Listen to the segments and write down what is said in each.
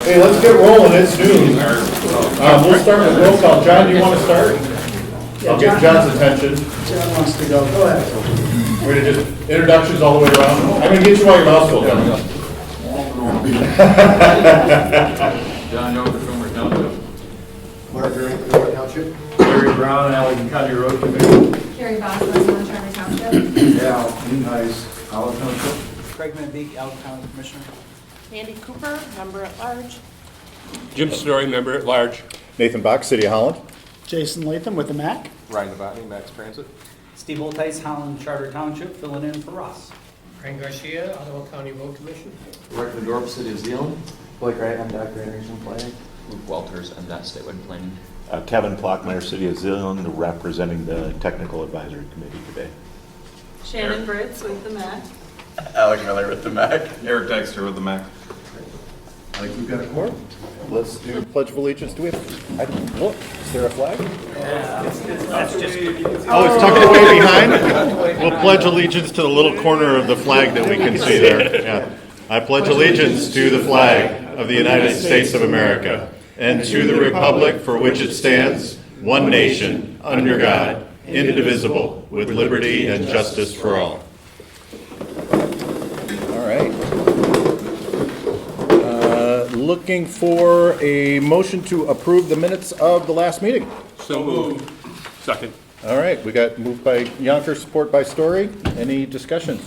Hey, let's get rolling, it's noon. We'll start with roll call. John, do you want to start? I'll get John's attention. John wants to go. Go ahead. We're gonna just, introductions all the way around. I'm gonna get you while your mouth's full, John. John Yoder, Schumer Township. Mark Grant, Clear Township. Larry Brown, Allegan County Road Commission. Carrie Boswell, Charter Township. Al Nice, Allen Township. Craig Van Beek, Allen County Commissioner. Andy Cooper, member at large. Jim Story, member at large. Nathan Bach, City of Holland. Jason Latham with the Macc. Ryan Novotny, Max Transit. Steve Oltice, Holland Charter Township, filling in for Ross. Frank Garcia, Ottawa County Road Commission. Rick Dorp, City of Zeeland. Blake Wright, MDOT Grand Regional Planning. Luke Walters, MDOT Statewide Planning. Kevin Plockmeyer, City of Zeeland, representing the Technical Advisory Committee today. Shannon Britz with the Mac. Alec Miller with the Mac. Eric Dexter with the Mac. I think we've got a quorum. Let's do Pledge of Allegiance. Do we have, is there a flag? Oh, it's tucked away behind? We'll pledge allegiance to the little corner of the flag that we can see there. Yeah. I pledge allegiance to the flag of the United States of America and to the republic for which it stands, one nation, under God, indivisible, with liberty and justice for all. All right. Looking for a motion to approve the minutes of the last meeting. So moved. Second. All right, we got moved by Yonker, support by Story. Any discussion?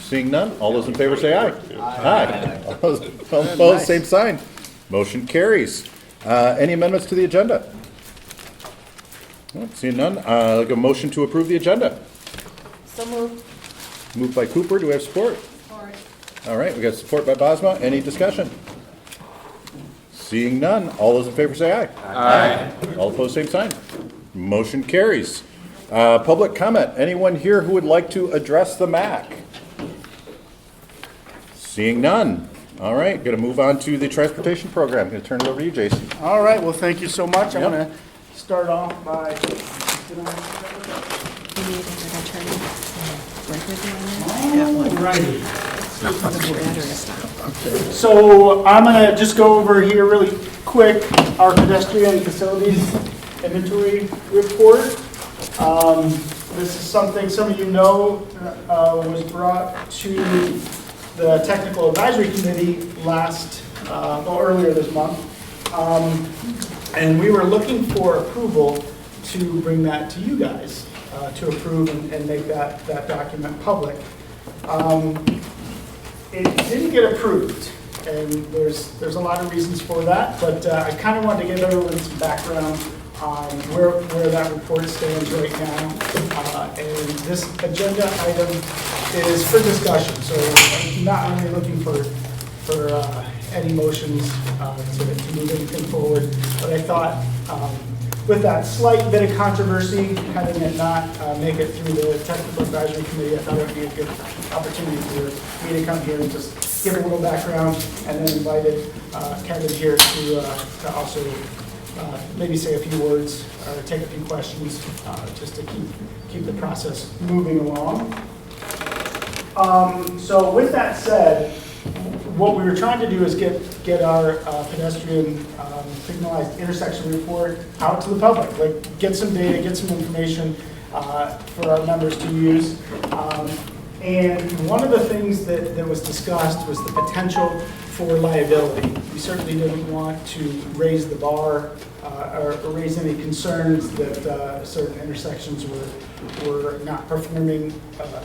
Seeing none, all those in favor say aye. Aye. All those opposed, same sign. Motion carries. Any amendments to the agenda? Seeing none, like a motion to approve the agenda. So moved. Moved by Cooper, do we have support? Support. All right, we got support by Bosma. Any discussion? Seeing none, all those in favor say aye. Aye. All opposed, same sign. Motion carries. Public comment. Anyone here who would like to address the MAC? Seeing none. All right, going to move on to the transportation program. Going to turn it over to you, Jason. All right, well, thank you so much. I'm Yep. going to start off by, You need an attorney. Work with you on alrighty. that. So I'm going to just go over here really quick, our pedestrian facilities inventory report. This is something some of you know was brought to the Technical Advisory Committee earlier this month. And we were looking for approval to bring that to you guys to approve and make that document public. It didn't get approved, and there's a lot of reasons for that, but I kind of wanted to give everyone some background on where that report stands right now. And this agenda item is for discussion, so I'm not really looking for any motions to move anything forward. But I thought with that slight bit of controversy, having it not make it through the Technical Advisory Committee, I thought it would be a good opportunity for me to come here and just give a little background, and then invited Kevin here to also maybe say a few words or take a few questions just to keep the process moving along. So with that said, what we were trying to do is get our pedestrian signalized intersection report out to the public, like get some data, get some information for our members to use. And one of the things that was discussed was the potential for liability. We certainly didn't want to raise the bar or raise any concerns that certain intersections were not performing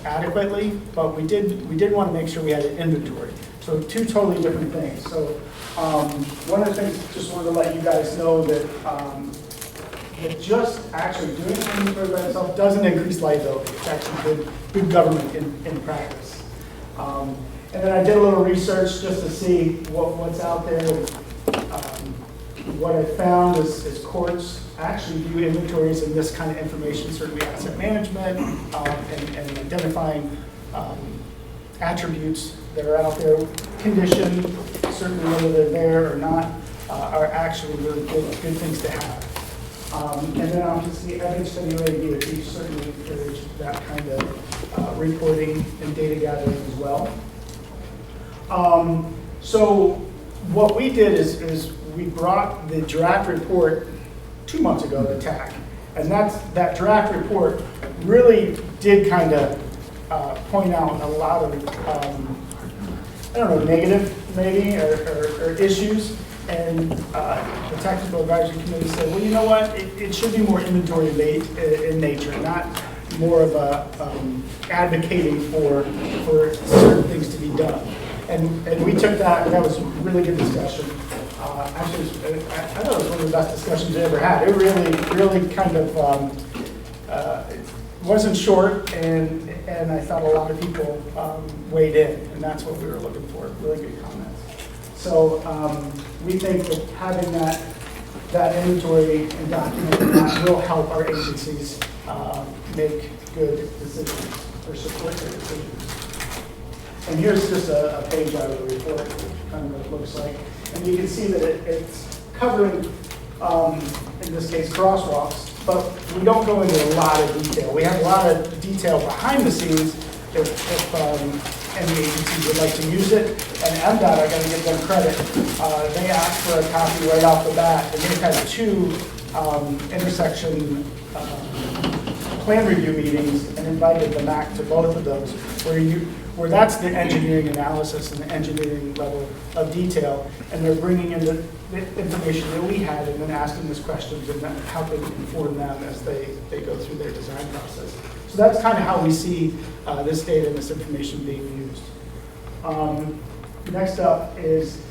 adequately, but we did want to make sure we had an inventory. So two totally different things. So one of the things, just wanted to let you guys know that just actually doing an inventory by itself doesn't increase liability. It's actually good government in practice. And then I did a little research just to see what's out there. What I found is courts actually do inventories in this kind of information, certainly asset management and identifying attributes that are out there. Condition, certainly whether they're there or not, are actually really good things to have. And then obviously FHWA DOT certainly encourage that kind of reporting and data gathering as well. So what we did is we brought the draft report 2 months ago to TAC. And that draft report really did kind of point out a lot of, I don't know, negative maybe, or issues. And the technical advisory committee said, well, you know what, it should be more inventory in nature, not more of a advocating for certain things to be done. And we took that was a really good discussion. Actually, I thought it was one of the best discussions I ever had. It really kind of wasn't short, and I thought a lot of people weighed in, and that's what we were looking for, really good comments. So we think that having that inventory and documenting that will help our agencies make good decisions or support their decisions. And here's just a page out of the report, kind of what it looks like. And you can see that it's covering, in this case, crosswalks, but we don't go into a lot of detail. We have a lot of detail behind the scenes if any agencies would like to use it. And MDOT, I got to give them credit. They asked for a copy right off the bat, and they've had 2 intersection plan review meetings and invited the Macc to both of those, where that's the engineering analysis and the engineering level of detail, and they're bringing in the information that we had and then asking us questions and then helping inform them as they go through their design process. So that's kind of how we see this data and this information being used. Next up is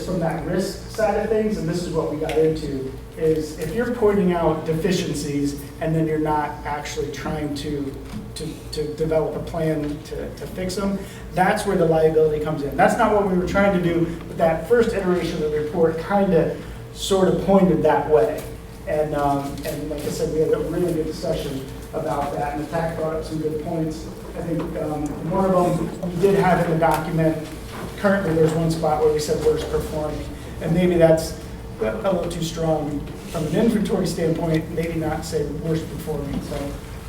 from that risk side of things, and this is what we got into, is if you're pointing out deficiencies and then you're not actually trying to develop a plan to fix them, that's where the liability comes in. That's not what we were trying to do, but that first iteration of the report kind of sort of pointed that way. And like I said, we had a really good discussion about that, and the TAC brought up some good points. I think one of them we did have in the document. Currently, there's one spot where we said worst performing, and maybe that's a little too strong from an inventory standpoint, maybe not say worst performing. So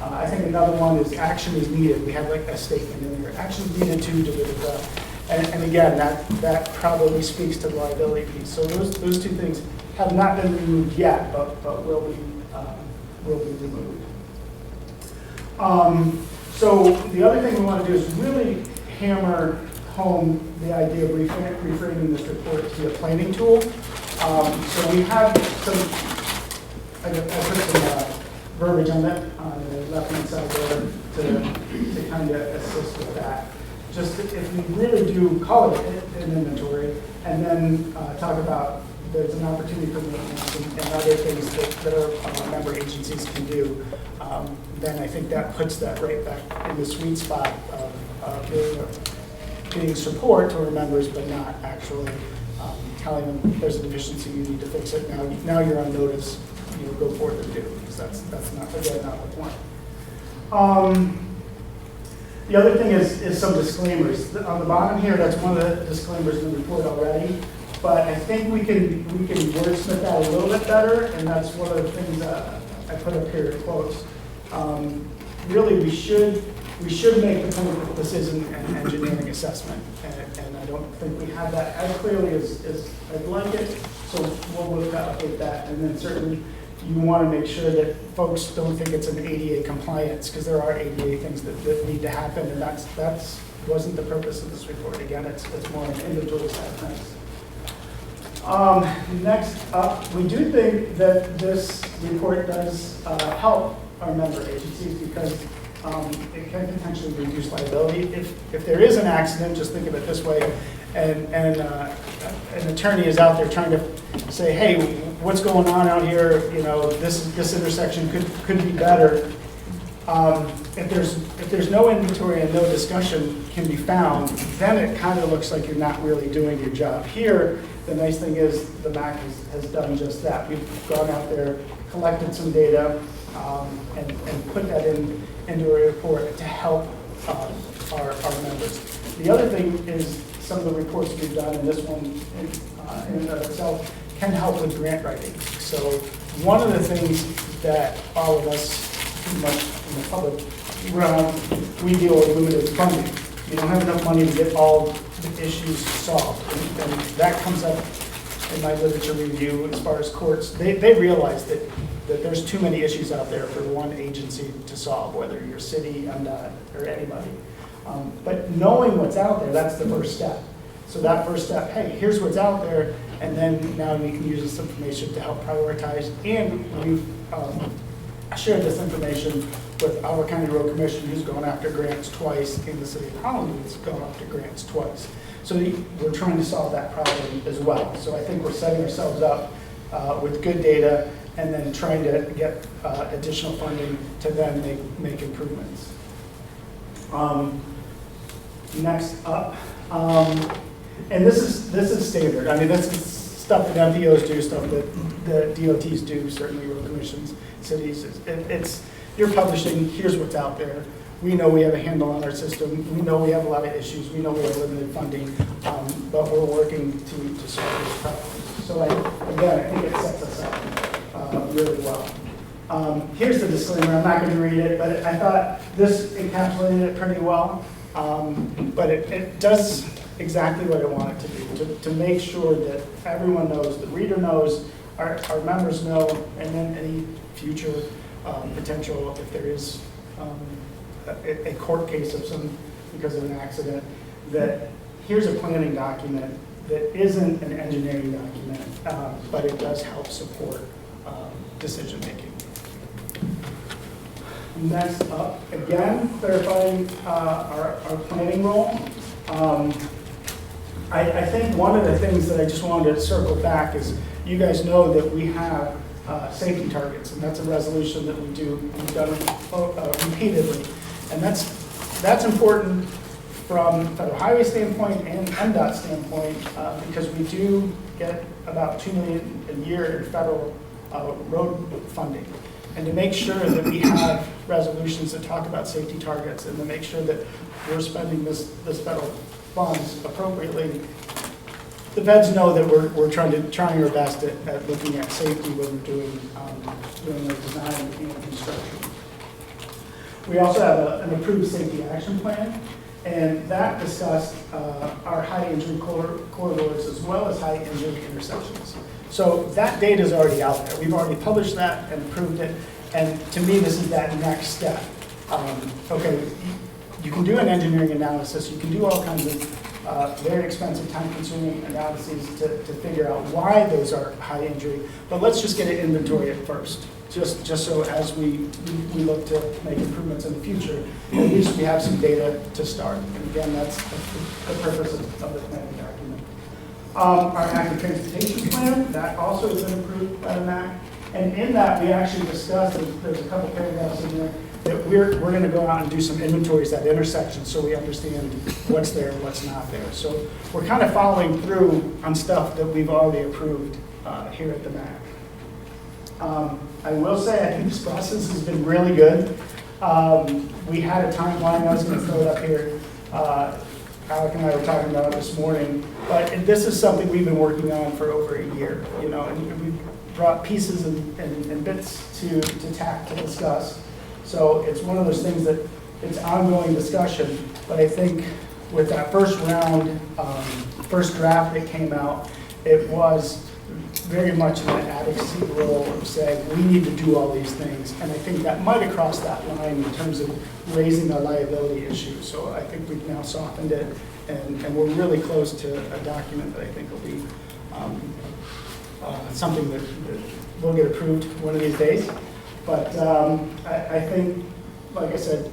I think another one is action is needed. We have like a statement in there, action is needed to, and again, that probably speaks to the liability piece. So those 2 things have not been removed yet, but will be removed. So the other thing we want to do is really hammer home the idea of reframing this report to be a planning tool. So we have I put some verbiage on that on the left-hand side there to kind of assist with that. Just if we really do call it an inventory and then talk about there's an opportunity for maintenance and other things that our member agencies can do, then I think that puts that right back in the sweet spot of getting support to our members, but not actually telling them there's a deficiency, you need to fix it. Now you're on notice, go forward and do, because that's not, again, not the point. The other thing is some disclaimers. On the bottom here, that's one of the disclaimers in the report already, but I think we can wordsmith that a little bit better, and that's one of the things that I put up here in quotes. Really, we should make the point that this isn't an engineering assessment, and I don't think we have that as clearly as I'd like it, so we'll look to update that. And then certainly you want to make sure that folks don't think it's an ADA compliance, because there are ADA things that need to happen, and that's wasn't the purpose of this report. Again, it's more an inventory side of things. Next up, we do think that this report does help our member agencies, because it can potentially reduce liability. If there is an accident, just think of it this way, and an attorney is out there trying to say, hey, what's going on out here? This intersection could be better. If there's no inventory and no discussion can be found, then it kind of looks like you're not really doing your job. Here, the nice thing is the Macc has done just that. We've gone out there, collected some data, and put that into a report to help our members. The other thing is some of the reports we've done, and this one in and of itself can help with grant writing. So one of the things that all of us, pretty much in the public realm, we deal with limited funding. You don't have enough money to get all the issues solved. And that comes up in my literature review as far as courts. They realize that there's too many issues out there for one agency to solve, whether you're city, MDOT, or anybody. But knowing what's out there, that's the first step. So that first step, hey, here's what's out there, and then now we can use this information to help prioritize. And we've shared this information with our county road commission, who's gone after grants twice, and the city of Holland, who's gone after grants twice. So we're trying to solve that problem as well. So I think we're setting ourselves up with good data, and then trying to get additional funding to then make improvements. Next up, and this is standard. I mean, this is stuff that MPOs do, stuff that the DOTs do, certainly road commissions, cities. You're publishing, here's what's out there. We know we have a handle on our system. We know we have a lot of issues. We know we have limited funding, but we're working to solve these problems. So again, I think it sets us up really well. Here's the disclaimer. I'm not going to read it, but I thought this encapsulated it pretty well. But it does exactly what I want it to do, to make sure that everyone knows, the reader knows, our members know, and then any future potential, if there is a court case of because of an accident, that here's a planning document that isn't an engineering document, but it does help support decision making. Next up, again, clarifying our planning role. I think one of the things that I just wanted to circle back is you guys know that we have safety targets, and that's a resolution that we've done repeatedly. And that's important from federal highway standpoint and MDOT standpoint because we do get about $2 million a year in federal road funding. And to make sure that we have resolutions that talk about safety targets and to make sure that we're spending this federal funds appropriately, the feds know that we're trying our best at looking at safety when we're doing the design and construction. We also have an approved safety action plan, and that discussed our high injury corridors as well as high injury intersections. So that data is already out there. We've already published that and approved it. And to me, this is that next step. Okay, you can do an engineering analysis. You can do all kinds of very expensive, time-consuming analyses to figure out why those are high injury. But let's just get an inventory at first, just so as we look to make improvements in the future, at least we have some data to start. And again, that's the purpose of the planning document. Our active transportation plan, that also has been approved by the MAC. And in that, we actually discussed, there's a couple paragraphs in there, that we're going to go out and do some inventories at intersections so we understand what's there and what's not there. So we're kind of following through on stuff that we've already approved here at the MAC. I will say, I think this process has been really good. We had a timeline, I was going to throw it up here. Alec and I were talking about it this morning, but this is something we've been working on for over a year, and we've brought pieces and bits to tack to discuss. So it's one of those things that it's ongoing discussion, but I think with that first round, first draft that came out, it was very much in that advocacy role of saying we need to do all these things, and I think that might have crossed that line in terms of raising the liability issue. So I think we've now softened it, and we're really close to a document that I think will be something that will get approved one of these days. But I think, like I said,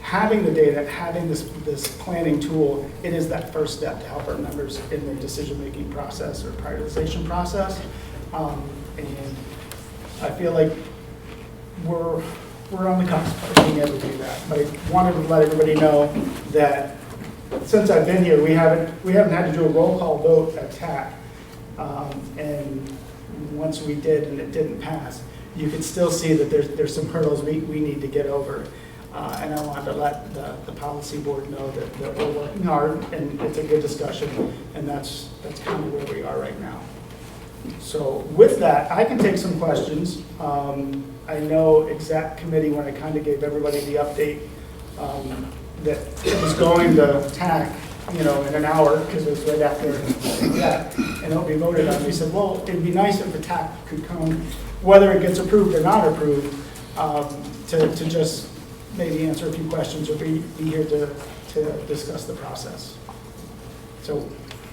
having the data, having this planning tool, it is that first step to help our members in their decision-making process or prioritization process. And I feel like we're on the cusp of being able to do that. But I wanted to let everybody know that since I've been here, we haven't had to do a roll call vote at TAC. And once we did and it didn't pass, you can still see that there's some hurdles we need to get over. And I wanted to let the policy board know that we're working hard and it's a good discussion, and that's kind of where we are right now. So with that, I can take some questions. I know exec committee, when I kind of gave everybody the update that it was going to TAC, in an hour, because it was right after that, and it'll be voted on. They said, well, it'd be nice if the TAC could come, whether it gets approved or not approved, to just maybe answer a few questions or be here to discuss the process. So,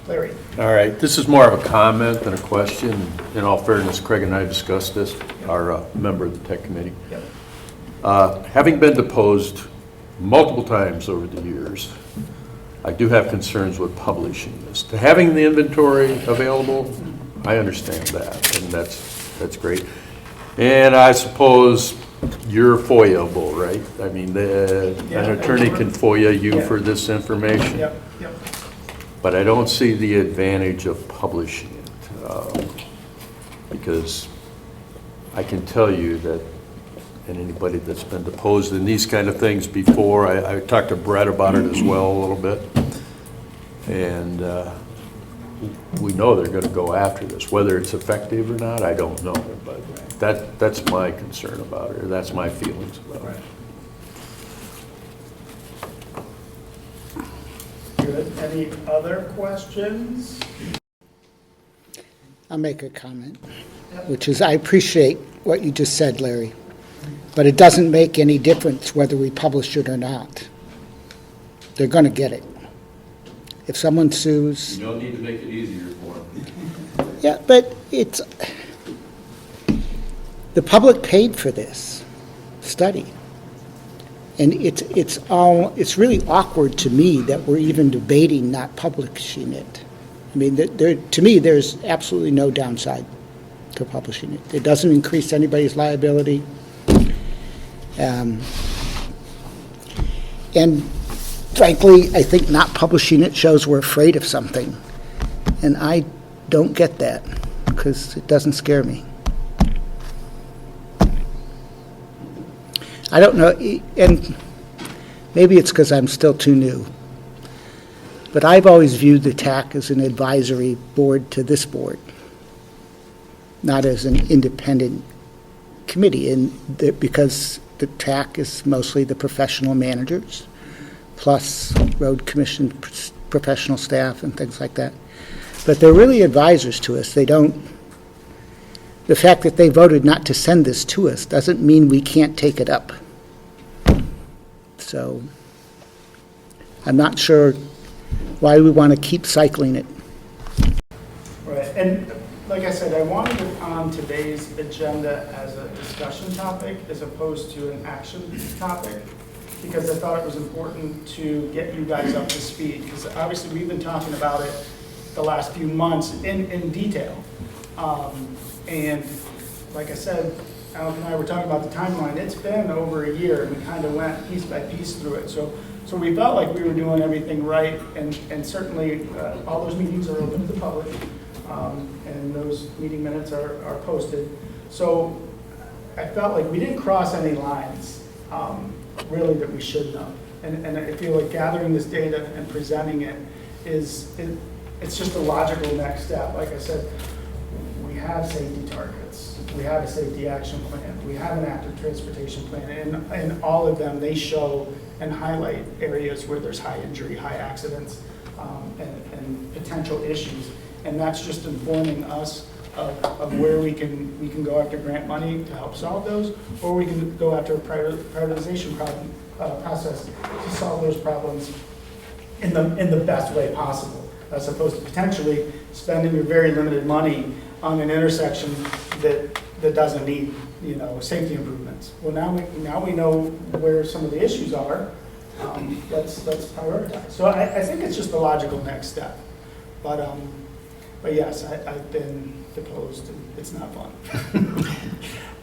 Larry. All right, this is more of a comment than a question. In all fairness, Craig and I discussed this, our member of the tech committee. Yep. Having been deposed multiple times over the years, I do have concerns with publishing this. To having the inventory available, I understand that, and that's great. And I suppose you're FOIA-able, right? I mean, an attorney can FOIA you for this information. Yep. But I don't see the advantage of publishing it, because I can tell you that, and anybody that's been deposed in these kind of things before, I talked to Brett about it as well a little bit, and we know they're going to go after this. Whether it's effective or not, I don't know, but that's my concern about it, or that's my feelings about it. Good. Any other questions? I'll make a comment, which is I appreciate what you just said, Larry, but it doesn't make any difference whether we publish it or not. They're going to get it. If someone sues... You don't need to make it easier for them. Yeah, but it's... The public paid for this study. And it's really awkward to me that we're even debating not publishing it. I mean, to me, there's absolutely no downside to publishing it. It doesn't increase anybody's liability. And frankly, I think not publishing it shows we're afraid of something. And I don't get that, because it doesn't scare me. I don't know, and maybe it's because I'm still too new, but I've always viewed the TAC as an advisory board to this board, not as an independent committee, because the TAC is mostly the professional managers, plus road commission professional staff and things like that. But they're really advisors to us. The fact that they voted not to send this to us doesn't mean we can't take it up. So I'm not sure why we want to keep cycling it. Right, and like I said, I wanted it on today's agenda as a discussion topic as opposed to an action topic, because I thought it was important to get you guys up to speed, because obviously we've been talking about it the last few months in detail. And like I said, Alec and I were talking about the timeline. It's been over a year, and we kind of went piece by piece through it. So we felt like we were doing everything right, and certainly all those meetings are open to the public, and those meeting minutes are posted. So I felt like we didn't cross any lines, really, that we shouldn't have. And I feel like gathering this data and presenting it it's just a logical next step. Like I said, we have safety targets. We have a safety action plan. We have an active transportation plan. And all of them, they show and highlight areas where there's high injury, high accidents, and potential issues. And that's just informing us of where we can go after grant money to help solve those, or we can go after a prioritization process to solve those problems in the best way possible, as opposed to potentially spending your very limited money on an intersection that doesn't need, safety improvements. Well, now we know where some of the issues are. Let's prioritize. So I think it's just the logical next step. But yes, I've been deposed, and it's not fun.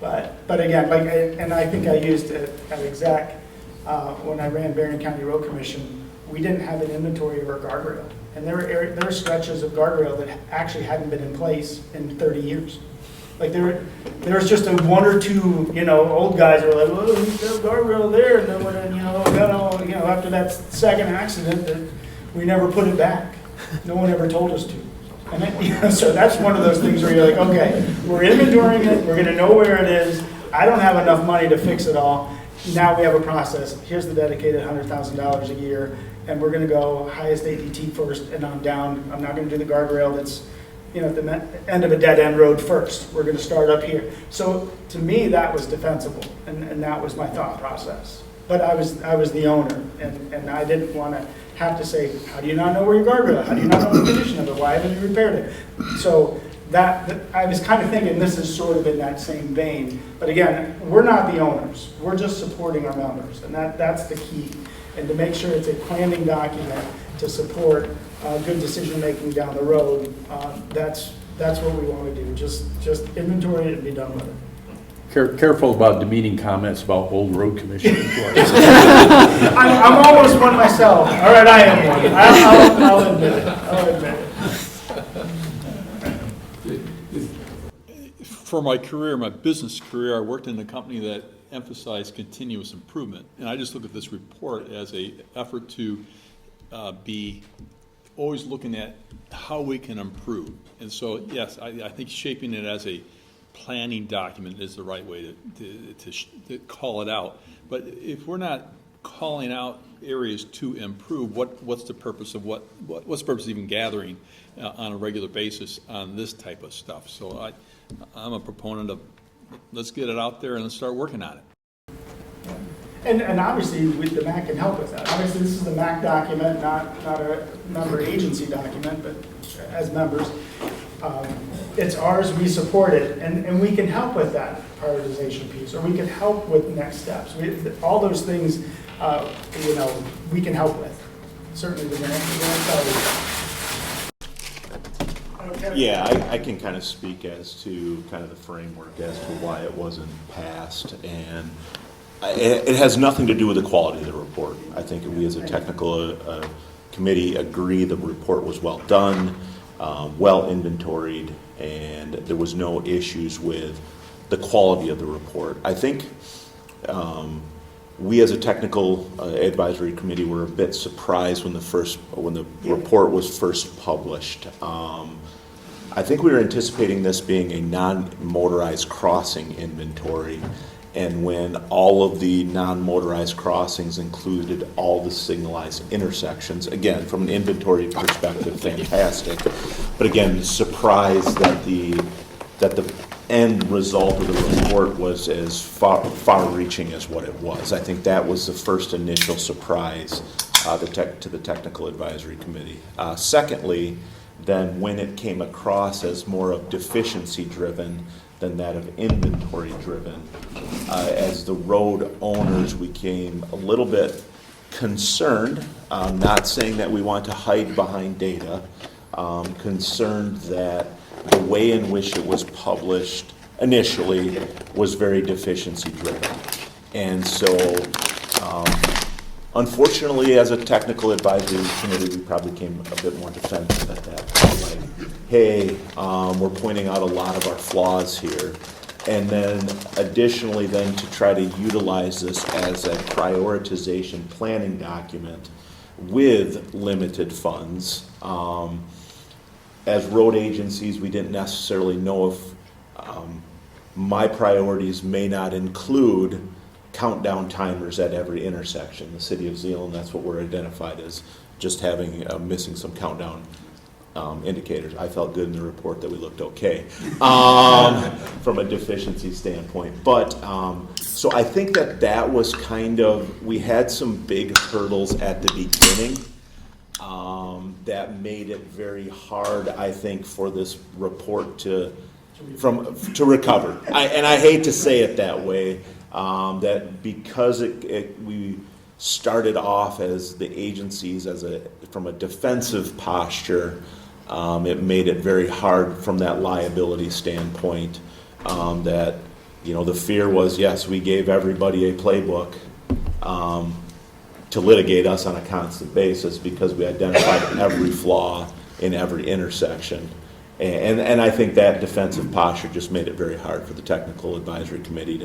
but again, and I think I used it at Exec when I ran Berrien County Road Commission. We didn't have an inventory of our guardrail. And there were stretches of guardrail that actually hadn't been in place in 30 years. Like there was just a one or two, old guys who were like, well, there's a guardrail there, and then when after that second accident, that we never put it back. No one ever told us to. And so that's one of those things where you're like, okay, we're inventorying it, we're going to know where it is. I don't have enough money to fix it all, now we have a process, here's the dedicated $100,000 a year, and we're gonna go highest ADT first, and on down, I'm not gonna do the guardrail that's, at the end of a dead-end road first. We're gonna start up here. So to me, that was defensible, and that was my thought process. But I was the owner, and I didn't wanna have to say, how do you not know where your guardrail is? How do you not know the condition of it? Why haven't you repaired it? So that I was kind of thinking this is sort of in that same vein. But again, we're not the owners. We're just supporting our members, and that's the key. And to make sure it's a planning document to support good decision-making down the road, that's what we want to do. Just inventory it and be done with it. Careful about demeaning comments about old road commission employees. I'm almost one myself. All right, I am one. I'll admit it. I'll admit it. For my career, my business career, I worked in a company that emphasized continuous improvement. And I just look at this report as an effort to be always looking at how we can improve. And so, yes, I think shaping it as a planning document is the right way to call it out. But if we're not calling out areas to improve, what's the purpose of what's the purpose of even gathering on a regular basis on this type of stuff? So I'm a proponent of let's get it out there and let's start working on it. And obviously, the MAC can help with that. Obviously, this is the MAC document, not a member agency document, but as members, it's ours, we support it, and we can help with that prioritization piece, or we can help with next steps. All those things, we can help with. Certainly the grant. Yeah, I can kind of speak as to kind of the framework as to why it wasn't passed, and it has nothing to do with the quality of the report. I think we as a technical committee agree the report was well done, well inventoried, and there was no issues with the quality of the report. I think we as a technical advisory committee were a bit surprised when the report was first published. I think we were anticipating this being a non-motorized crossing inventory, and when all of the non-motorized crossings included all the signalized intersections, again, from an inventory perspective, fantastic. But again, surprised that the end result of the report was as far-reaching as what it was. I think that was the first initial surprise to the technical advisory committee. Secondly, then when it came across as more of deficiency-driven than that of inventory-driven, as the road owners, we became a little bit concerned, not saying that we want to hide behind data, concerned that the way in which it was published initially was very deficiency-driven. And so, unfortunately, as a technical advisory committee, we probably became a bit more defensive at that point. Like, hey, we're pointing out a lot of our flaws here. And then additionally then to try to utilize this as a prioritization planning document with limited funds. As road agencies, we didn't necessarily know if my priorities may not include countdown timers at every intersection. The city of Zeeland, that's what we're identified as, just having missing some countdown indicators. I felt good in the report that we looked okay from a deficiency standpoint. But so I think that was kind of, we had some big hurdles at the beginning that made it very hard, I think, for this report to recover. And I hate to say it that way, that because we started off as the agencies from a defensive posture, it made it very hard from that liability standpoint. That the fear was, yes, we gave everybody a playbook to litigate us on a constant basis because we identified every flaw in every intersection. And I think that defensive posture just made it very hard for the technical advisory committee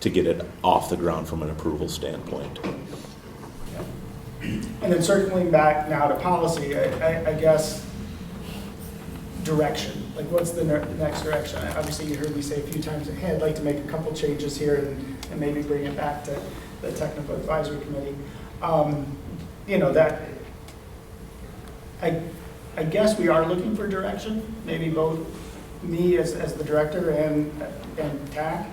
to get it off the ground from an approval standpoint. And then circling back now to policy, I guess direction. Like, what's the next direction? Obviously, you heard me say a few times, hey, I'd like to make a couple changes here and maybe bring it back the technical advisory committee. You know, that, I guess we are looking for direction, maybe both me as the director and TAC.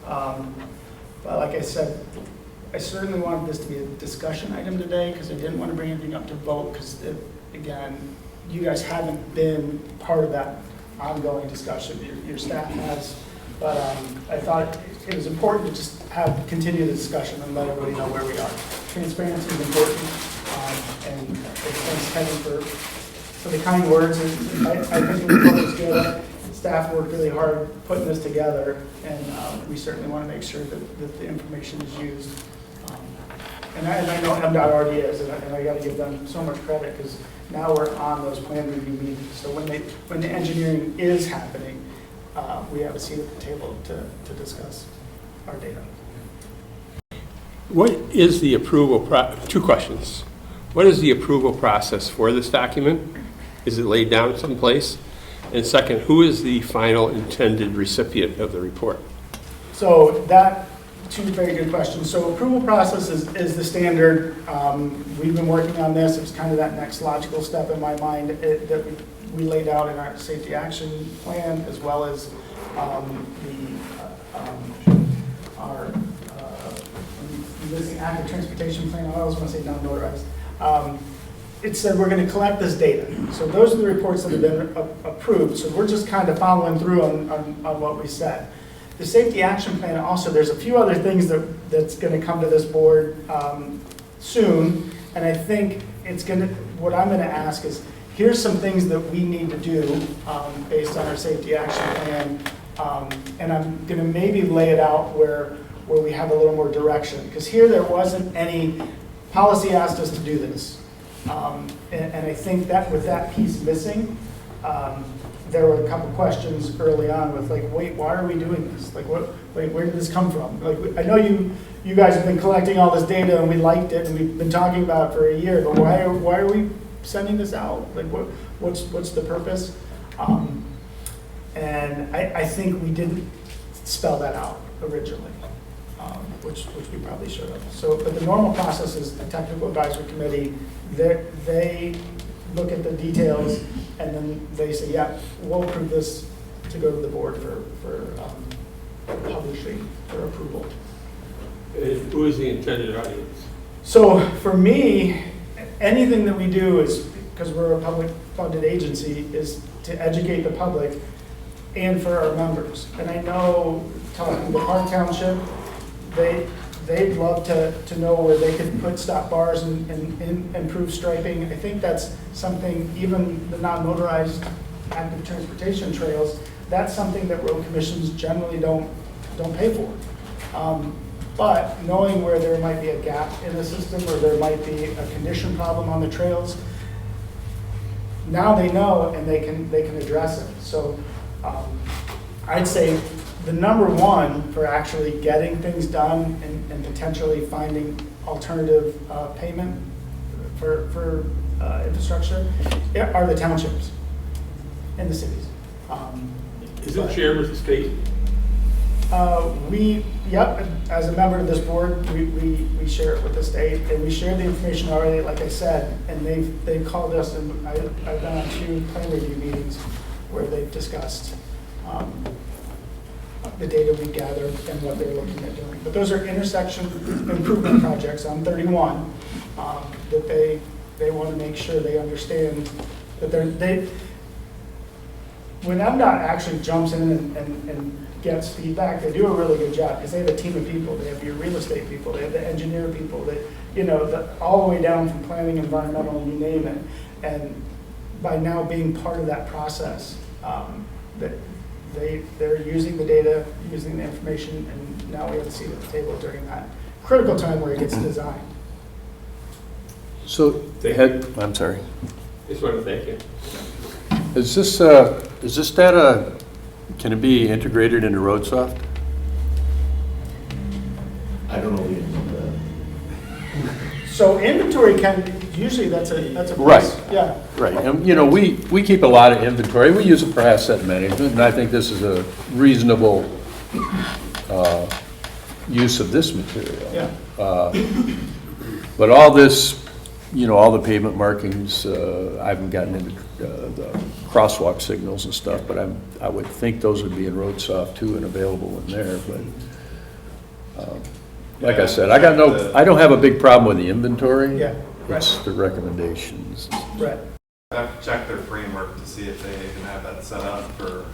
But like I said, I certainly wanted this to be a discussion item today because I didn't want to bring anything up to vote because, again, you guys haven't been part of that ongoing discussion. Your staff has, but I thought it was important to just continue the discussion and let everybody know where we are. Transparency is important, and thanks Kevin for the kind words. I think the report was good. Staff worked really hard putting this together, and we certainly want to make sure that the information is used. And I know MDOT already is, and I got to give them so much credit because now we're on those plan review meetings. So when the engineering is happening, we have a seat at the table to discuss our data. What is the approval, two questions. What is the approval process for this document? Is it laid down someplace? And second, who is the final intended recipient of the report? So two very good questions. So approval process is the standard. We've been working on this. It's kind of that next logical step in my mind that we laid out in our safety action plan, as well as our existing active transportation plan. I always want to say non-motorized. It said we're going to collect this data. So those are the reports that have been approved. So we're just kind of following through on what we said. The safety action plan also, there's a few other things that's going to come to this board soon. And I think what I'm going to ask is, here's some things that we need to do based on our safety action plan. And I'm going to maybe lay it out where we have a little more direction. Because here there wasn't any, policy asked us to do this. And I think that with that piece missing, there were a couple questions early on with like, wait, why are we doing this? Like, where did this come from? Like, I know you guys have been collecting all this data and we liked it and we've been talking about it for a year, but why are we sending this out? Like, what's the purpose? And I think we didn't spell that out originally, which we probably should have. So, but the normal process is the technical advisory committee. They look at the details and then they say, yeah, we'll approve this to go to the board for publishing, for approval. Who is the intended audience? So for me, anything that we do is, because we're a public funded agency, is to educate the public and for our members. And I know, talking to Park Township, they'd love to know where they could put stop bars and improve striping. I think that's something, even the non-motorized active transportation trails, that's something that road commissions generally don't pay for. But knowing where there might be a gap in the system or there might be a condition problem on the trails, now they know and they can address it. So I'd say the number one for actually getting things done and potentially finding alternative payment for infrastructure are the townships and the cities. Is it shared with the state? As a member of this board, we share it with the state, and we share the information already, like I said, and they've called us, and I've been on 2 plan review meetings where they've discussed the data we gathered and what they're looking at doing. But those are intersection improvement projects on 31 that they want to make sure they understand that when MDOT actually jumps in and gets feedback, they do a really good job because they have a team of people. They have your real estate people, they have the engineer people, all the way down from planning, environmental, you name it. And by now being part of that process, that they're using the data, using the information, and now we have a seat at the table during that critical time where it gets designed. So, I'm sorry. Just want to thank you. Is this data, can it be integrated into RoadSoft? I don't know the answer to that. So inventory usually that's a place. Right. Yeah. Right, and we keep a lot of inventory, we use it for asset management, and I think this is a reasonable use of this material. Yeah. But all this, all the pavement markings, I haven't gotten into the crosswalk signals and stuff, but I would think those would be in road soft too and available in there, but like I said, I don't have a big problem with the inventory. Yeah, It's right. the recommendations. Right. I've checked their framework to see if they can have that set up for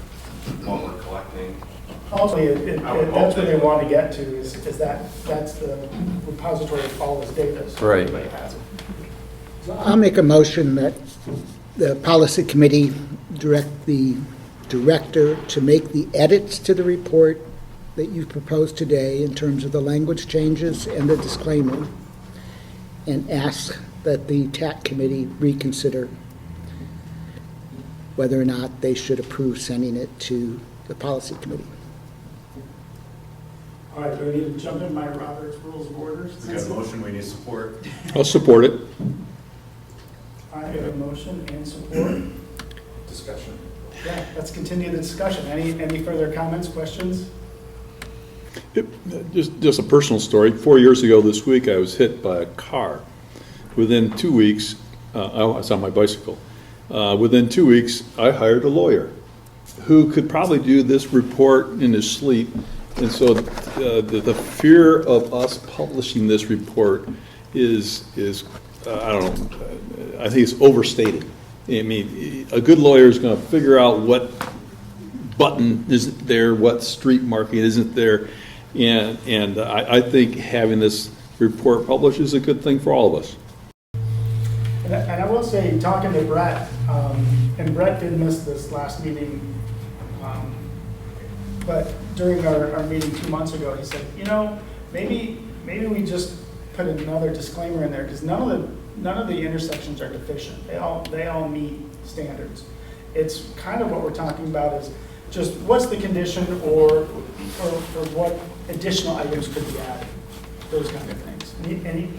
what we're collecting. Ultimately, that's what they want to get to, is that's the repository of all this data. So Right. everybody has it. So I'll make a motion that the policy committee direct the director to make the edits to the report that you've proposed today in terms of the language changes and the disclaimer, and ask that the TAC committee reconsider whether or not they should approve sending it to the policy committee. All right, do we need to jump in my Robert's Rules of Orders? We got a motion, we need support. I'll support it. All right, we have a motion and support. Discussion. Yeah, let's continue the discussion. Any further comments, questions? Just a personal story. 4 years ago this week, I was hit by a car. Within 2 weeks, I was on my bicycle. Within 2 weeks, I hired a lawyer who could probably do this report in his sleep. And so the fear of us publishing this report is I don't know, I think it's overstated. I mean, a good lawyer is going to figure out what button isn't there, what street marking isn't there, and I think having this report published is a good thing for all of us. And I will say, talking to Brett, and Brett did miss this last meeting, but during our meeting 2 months ago, he said, maybe we just put another disclaimer in there, because none of the intersections are deficient. They all meet standards. It's kind of what we're talking about is just what's the condition or what additional items could be added, those kind of things. And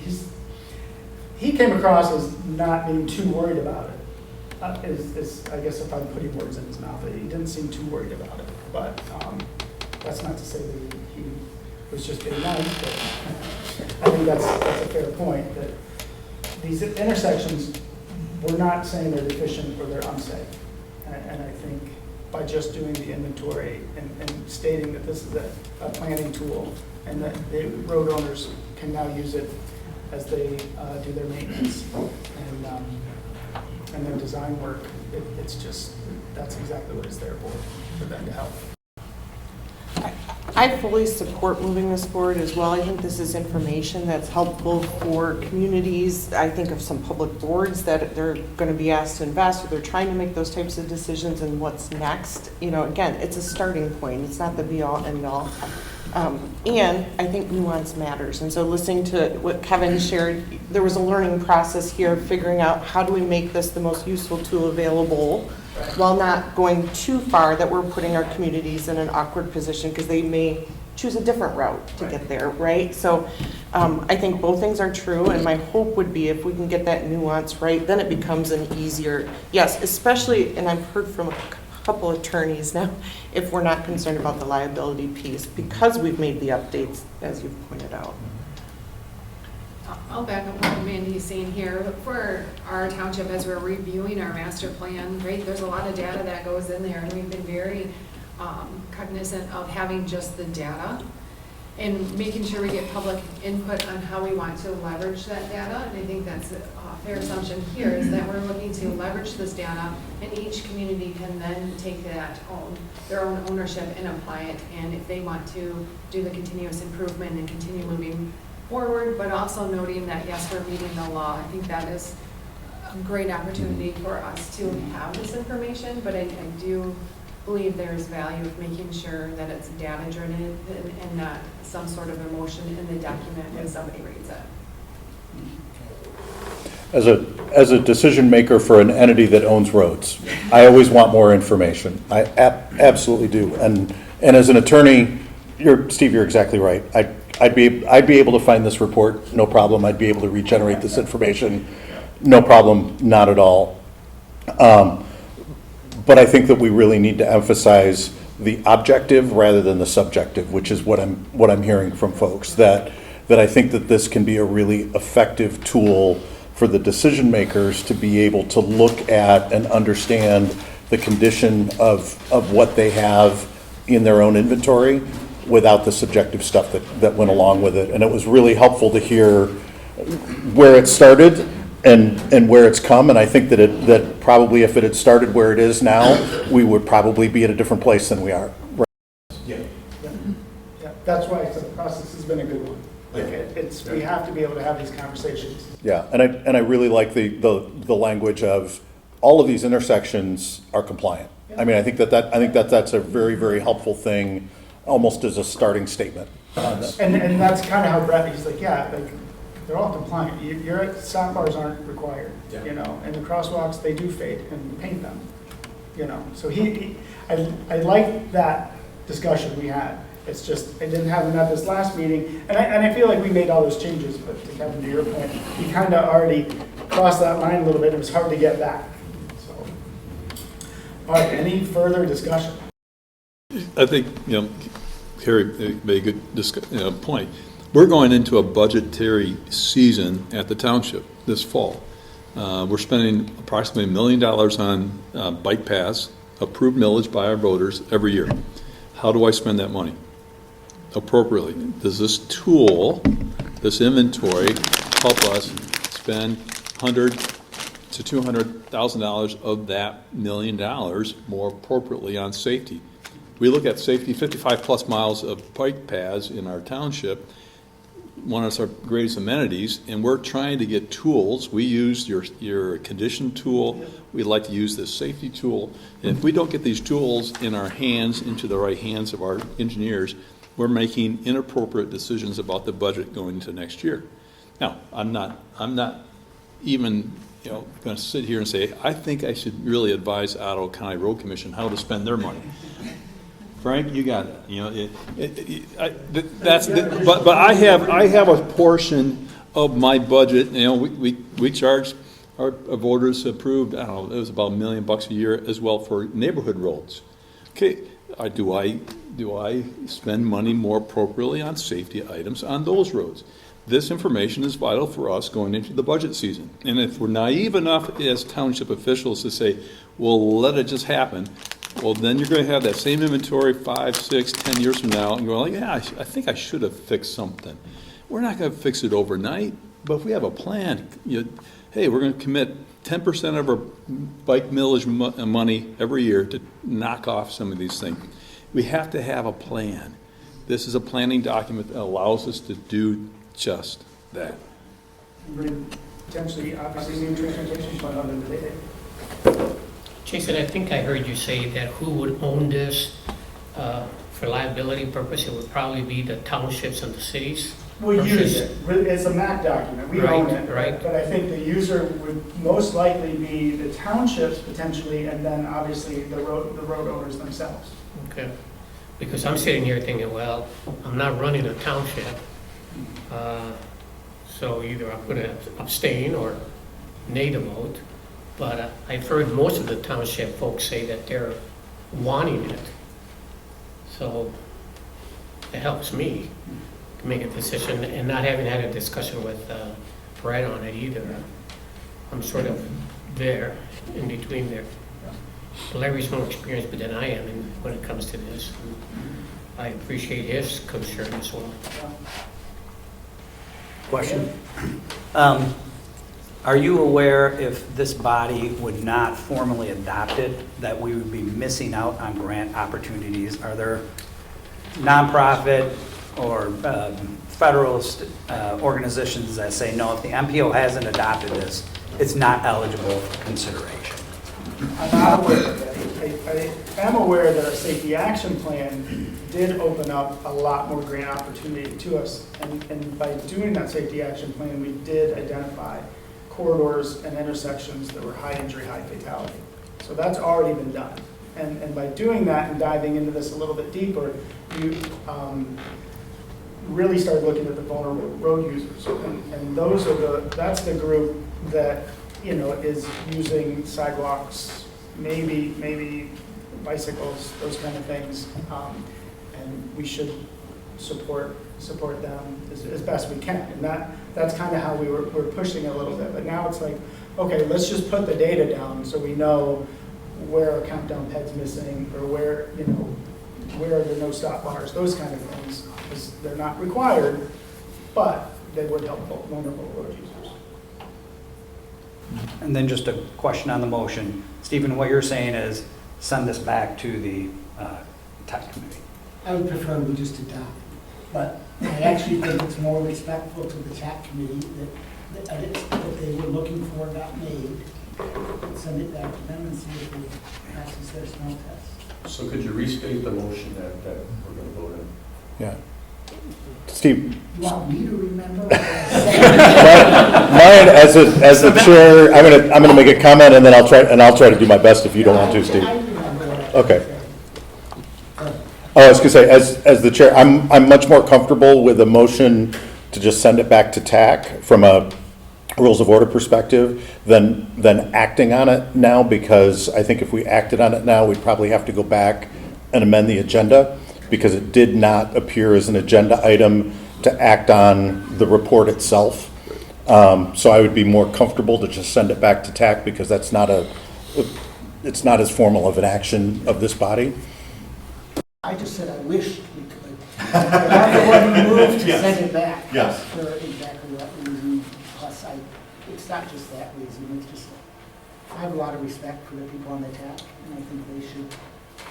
he came across as not being too worried about it. I guess if I'm putting words in his mouth, he didn't seem too worried about it. But that's not to say that he was just being nice, but I think that's a fair point, that these intersections, we're not saying they're deficient or they're unsafe. And I think by just doing the inventory and stating that this is a planning tool and that the road owners can now use it as they do their maintenance and their design work, it's just, that's exactly what it's there for them to help. I fully support moving this forward as well. I think this is information that's helpful for communities. I think of some public boards that they're going to be asked to invest, or they're trying to make those types of decisions and what's next. Again, it's a starting point. It's not the be-all, end-all. And I think nuance matters. And so listening to what Kevin shared, there was a learning process here, figuring out how do we make this the most useful tool available while not going too far that we're putting our communities in an awkward position because they may choose a different route to get there, right? So I think both things are true, and my hope would be if we can get that nuance right, then it becomes an easier, yes, especially, and I've heard from a couple attorneys now, if we're not concerned about the liability piece, because we've made the updates, as you've pointed out. I'll back up what Mandy's saying here. For our township, as we're reviewing our master plan, right, there's a lot of data that goes in there, and we've been very cognizant of having just the data and making sure we get public input on how we want to leverage that data. And I think that's a fair assumption here, is that we're looking to leverage this data, and each community can then take their own ownership and apply it. And if they want to do the continuous improvement and continue moving forward, but also noting that, yes, we're meeting the law. I think that is a great opportunity for us to have this information, but I do believe there is value of making sure that it's data-driven and not some sort of emotion in the document when somebody reads it. As a decision maker for an entity that owns roads, I always want more information. I absolutely do. And as an attorney, Steve, you're exactly right. I'd be able to find this report, no problem. I'd be able to regenerate this information, no problem, not at all. But I think that we really need to emphasize the objective rather than the subjective, which is what I'm hearing from folks, that I think that this can be a really effective tool for the decision makers to be able to look at and understand the condition of what they have in their own inventory without the subjective stuff that went along with it. And it was really helpful to hear where it started and where it's come. And I think that probably if it had started where it is now, we would probably be at a different place than we are. Yeah, that's why the process has been a good one. Like we have to be able to have these conversations. Yeah, and I really like the language of all of these intersections are compliant. I mean, I think that's a very, very helpful thing, almost as a starting statement. And that's kind of how Brett, he's like, yeah, like they're all compliant. Your stop bars aren't required, you know, and the crosswalks, they do fade and paint them, you know. So I like that discussion we had. It's just, I didn't have them at this last meeting, and I feel like we made all those changes, but to Kevin, to your point, we kind of already crossed that line a little bit. It was hard to get back. So, all right, any further discussion? I think, Harry made a good point. We're going into a budgetary season at the township this fall. We're spending approximately $1 million on bike paths, approved millage by our voters every year. How do I spend that money appropriately? Does this tool, this inventory, help us spend $100,000 to $200,000 of that $1 million more appropriately on safety? We look at safety, 55 plus miles of bike paths in our township, one of our greatest amenities, and we're trying to get tools. We use your condition tool. We like to use this safety tool. And if we don't get these tools in our hands, into the right hands of our engineers, we're making inappropriate decisions about the budget going into next year. Now, I'm not even going to sit here and say, I think I should really advise Ottawa County Road Commission how to spend their money. Frank, you got it. But I have a portion of my budget. We charge our voters approved. I don't know. It was about $1 million a year as well for neighborhood roads. Okay, do I spend money more appropriately on safety items on those roads? This information is vital for us going into the budget season. And if we're naive enough as township officials to say, well, let it just happen, well, then you're going to have that same inventory 5, 6, 10 years from now and go like, yeah, I think I should have fixed something. We're not going to fix it overnight, but if we have a plan, hey, we're going to commit 10% of our bike millage money every year to knock off some of these things. We have to have a plan. This is a planning document that allows us to do just that. Potentially, obviously, new transportation fund on the day. Jason, I think I heard you say that who would own this for liability purpose? It would probably be the townships and the cities. We use it. It's a Macc document. We own it. Right. But I think the user would most likely be the townships potentially, and then obviously the road owners themselves. Okay. Because I'm sitting here thinking, well, I'm not running a township, so either I'm going to abstain or nay the vote. But I've heard most of the township folks say that they're wanting it. So it helps me to make a decision, and not having had a discussion with Brett on it either. I'm sort of there, in between there. Larry's more experienced than I am when it comes to this. I appreciate his concern as well. Question. Are you aware if this body would not formally adopt it, that we would be missing out on grant opportunities? Are there nonprofit or federal organizations that say, no, if the MPO hasn't adopted this, it's not eligible for consideration? I'm not aware of that. I am aware that our safety action plan did open up a lot more grant opportunity to us. And by doing that safety action plan, we did identify corridors and intersections that were high injury, high fatality. So that's already been done. And by doing that and diving into this a little bit deeper, you really start looking at the vulnerable road users. And those are that's the group that, is using sidewalks maybe bicycles, those kind of things. And we should support them as best we can. And that's kind of how we're pushing a little bit. But now it's like, okay, let's just put the data down so we know where a countdown ped's missing, or where, where are the no stop bars, those kind of things. Because they're not required, but they would help vulnerable road users. And then just a question on the motion. Stephen, what you're saying is send this back to the tech committee. I would prefer we just adopt, but I actually think it's more respectful to the TAC committee that the edits that they were looking for got made. Send it back to them and see if it passes their smell test. So could you restate the motion that we're going to vote on? Yeah. Steve? You want me to remember what I said? Mine, as the chair, I'm gonna make a comment, and then I'll try to do my best if you don't want to, Steve. I remember what I Okay. said. Oh, I was gonna say, as the chair, I'm much more comfortable with a motion to just send it back to TAC from a rules of order perspective than acting on it now, because I think if we acted on it now, we'd probably have to go back and amend the agenda, because it did not appear as an agenda item to act on the report itself. So I would be more comfortable to just send it back to TAC, because that's it's not as formal of an action of this body. I just said I wished we could. But I'm the one who moved to send it back. Yes. For exactly that reason. Plus, it's not just that reason, it's just, I have a lot of respect for the people on the TAC, and I think they should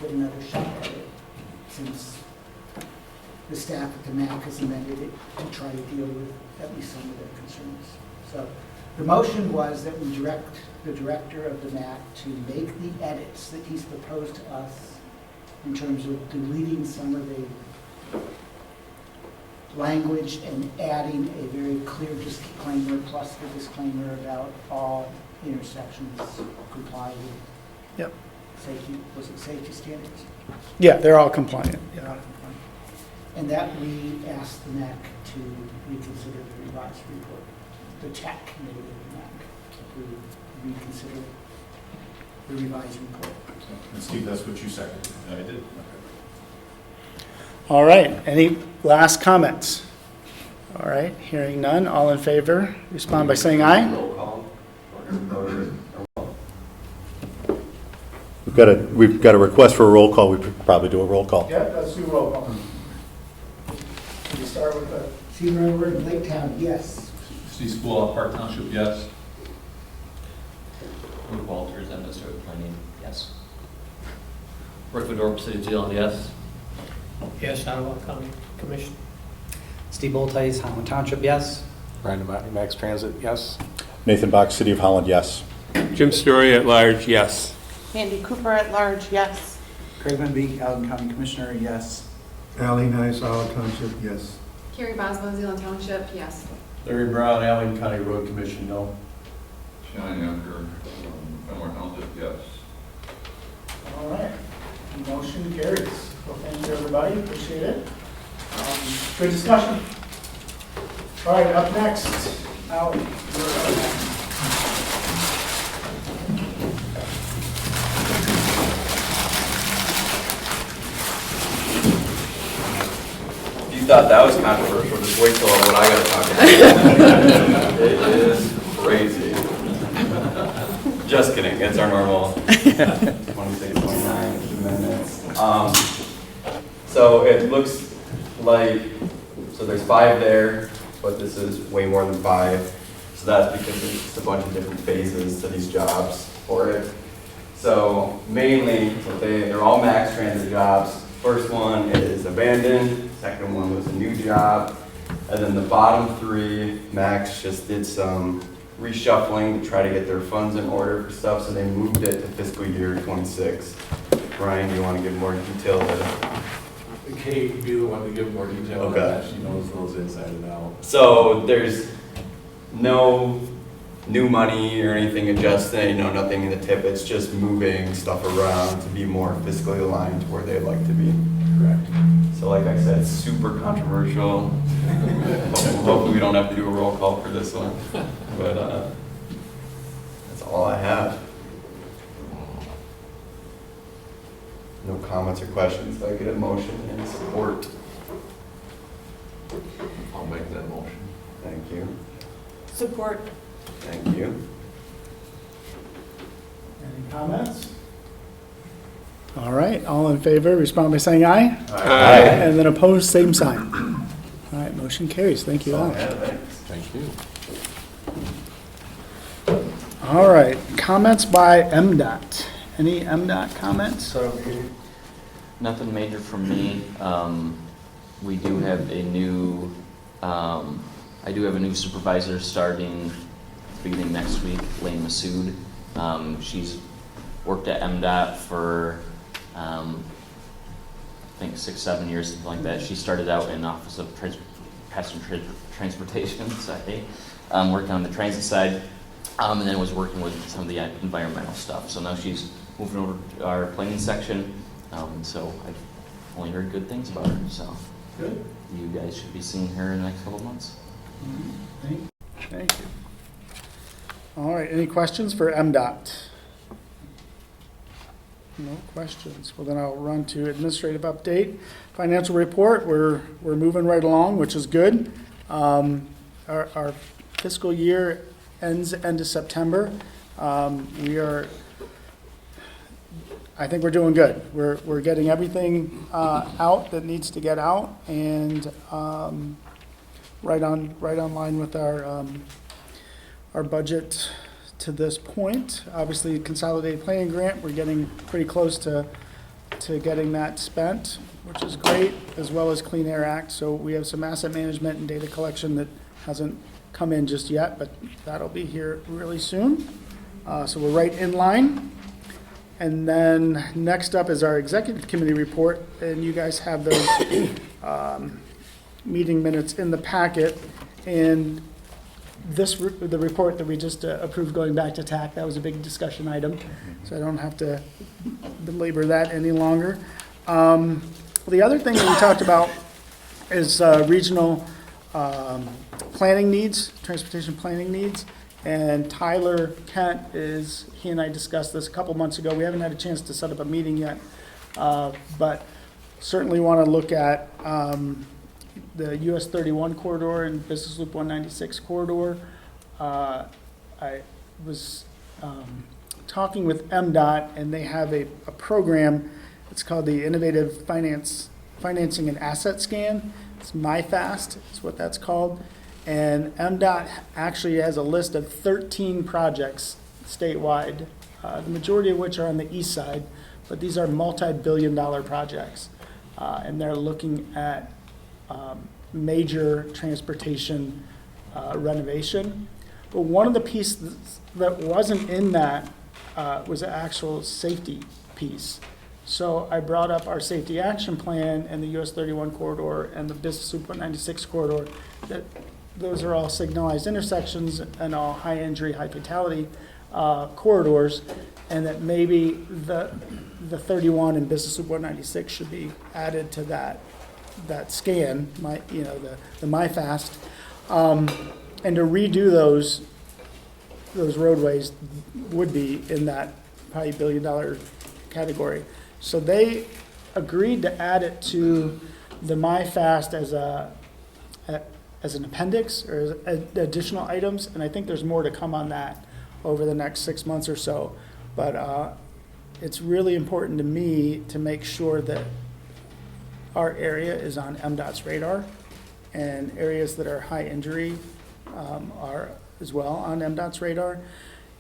get another shot at it, since the staff at the Macc has amended it to try to deal with at least some of their concerns. So the motion was that we direct the director of the Macc to make the edits that he's proposed to us in terms of deleting some of the language and adding a very clear disclaimer, plus the disclaimer about all intersections comply with Yep. safety, was it safety standards? Yeah, they're all compliant. They're all compliant. And that we asked the MAC to reconsider the revised report, the TAC committee of the MAC to reconsider the revised report. And Steve, that's what you seconded. I did. All right, any last comments? All right, hearing none, all in favor, respond by saying aye. We've got a request for a roll call. We could probably do a roll call. Yeah, let's do roll call. We start with the Cedar River and Lake Town, yes. Steve Spool, Park Township, yes. Luke Walters, Administrative Planning, yes. Rick Fedorp, City of Zeeland, yes. Yes, Ottawa County Commission. Steve Boltice, Holland Township, yes. Brandon Matney, Max Transit, yes. Nathan Bach, City of Holland, yes. Jim Story at large, yes. Andy Cooper at large, yes. Craig Van Beek, Allen County Commissioner, yes. Allie Nice, Owl Township, yes. Carrie Boswell, Zealand Township, yes. Larry Brown, Allen County Road Commission, no. Sean Younger, Fenimore Township, yes. All right, motion carries. Well, thank you, everybody, appreciate it. Good discussion. All right, up next, Alan, you're up next. If you thought that was controversial, just wait till what I gotta talk about. It is crazy. Just kidding, it's our normal 26, 29 minutes. So it looks like, so there's 5 there, but this is way more than 5. So that's because there's just a bunch of different phases to these jobs for it. So mainly, so they're all Macc Transit jobs. First one is abandoned, second one was a new job, and then the bottom 3, Macc just did some reshuffling to try to get their funds in order for stuff, so they moved it to fiscal year 26. Ryan, do you want to give more detail to? Kate would be the one to give more detail on Okay. that. She knows those inside and out. So there's no new money or anything adjusting, nothing in the tip. It's just moving stuff around to be more fiscally aligned to where they'd like to be. Correct. So like I said, super controversial. Hopefully we don't have to do a roll call for this one. But that's all I have. no comments or questions, I get a motion and support. I'll make that motion. Thank you. Support. Thank you. Any comments? All right, all in favor, respond by saying aye. Aye. And then opposed, same sign. All right, motion carries. Thank you all. Thank you. All right, comments by MDOT. Any MDOT comments? So, nothing major from me. We do have a new, I do have a new supervisor starting beginning next week, Lane Massoud. She's worked at MDOT for, I think 6-7 years, something like that. She started out in Office of Passenger Transportation, sorry, working on the transit side, and then was working with some of the environmental stuff. So now she's moving over to our planning section. So I've only heard good things about her. So Good. You guys should be seeing her in the next couple of months. Thank you. All right, any questions for MDOT? No questions. Well, then I'll run to administrative update. Financial report, we're moving right along, which is good. Our fiscal year ends end of September. I think we're doing good. We're getting everything out that needs to get out, and right on line with our budget to this point. Obviously, consolidated planning grant, we're getting pretty close to getting that spent, which is great, as well as Clean Air Act. So we have some asset management and data collection that hasn't come in just yet, but that'll be here really soon. So we're right in line. And then next up is our executive committee report, and you guys have those meeting minutes in the packet. And the report that we just approved going back to TAC, that was a big discussion item, so I don't have to belabor that any longer. The other thing that we talked about is regional planning needs, transportation planning needs. And Tyler Kent he and I discussed this a couple months ago. We haven't had a chance to set up a meeting yet, but certainly want to look at the US 31 corridor and Business Loop 196 corridor. I was talking with MDOT, and they have a program. It's called the Innovative Financing and Asset Scan. It's MyFast, is what that's called. And MDOT actually has a list of 13 projects statewide, the majority of which are on the east side, but these are multi-billion-dollar projects. And they're looking at major transportation renovation. But one of the pieces that wasn't in that was the actual safety piece. So I brought up our safety action plan and the US 31 corridor and the Business Loop 196 corridor. Those are all signalized intersections and all high injury, high fatality corridors, and that maybe the 31 and Business Loop 196 should be added to that scan, the MyFast, and to redo those roadways would be in that probably $1 billion category. So they agreed to add it to the MyFast as an appendix or as additional items, and I think there's more to come on that over the next 6 months or so. But it's really important to me to make sure that our area is on MDOT's radar, and areas that are high injury are as well on MDOT's radar.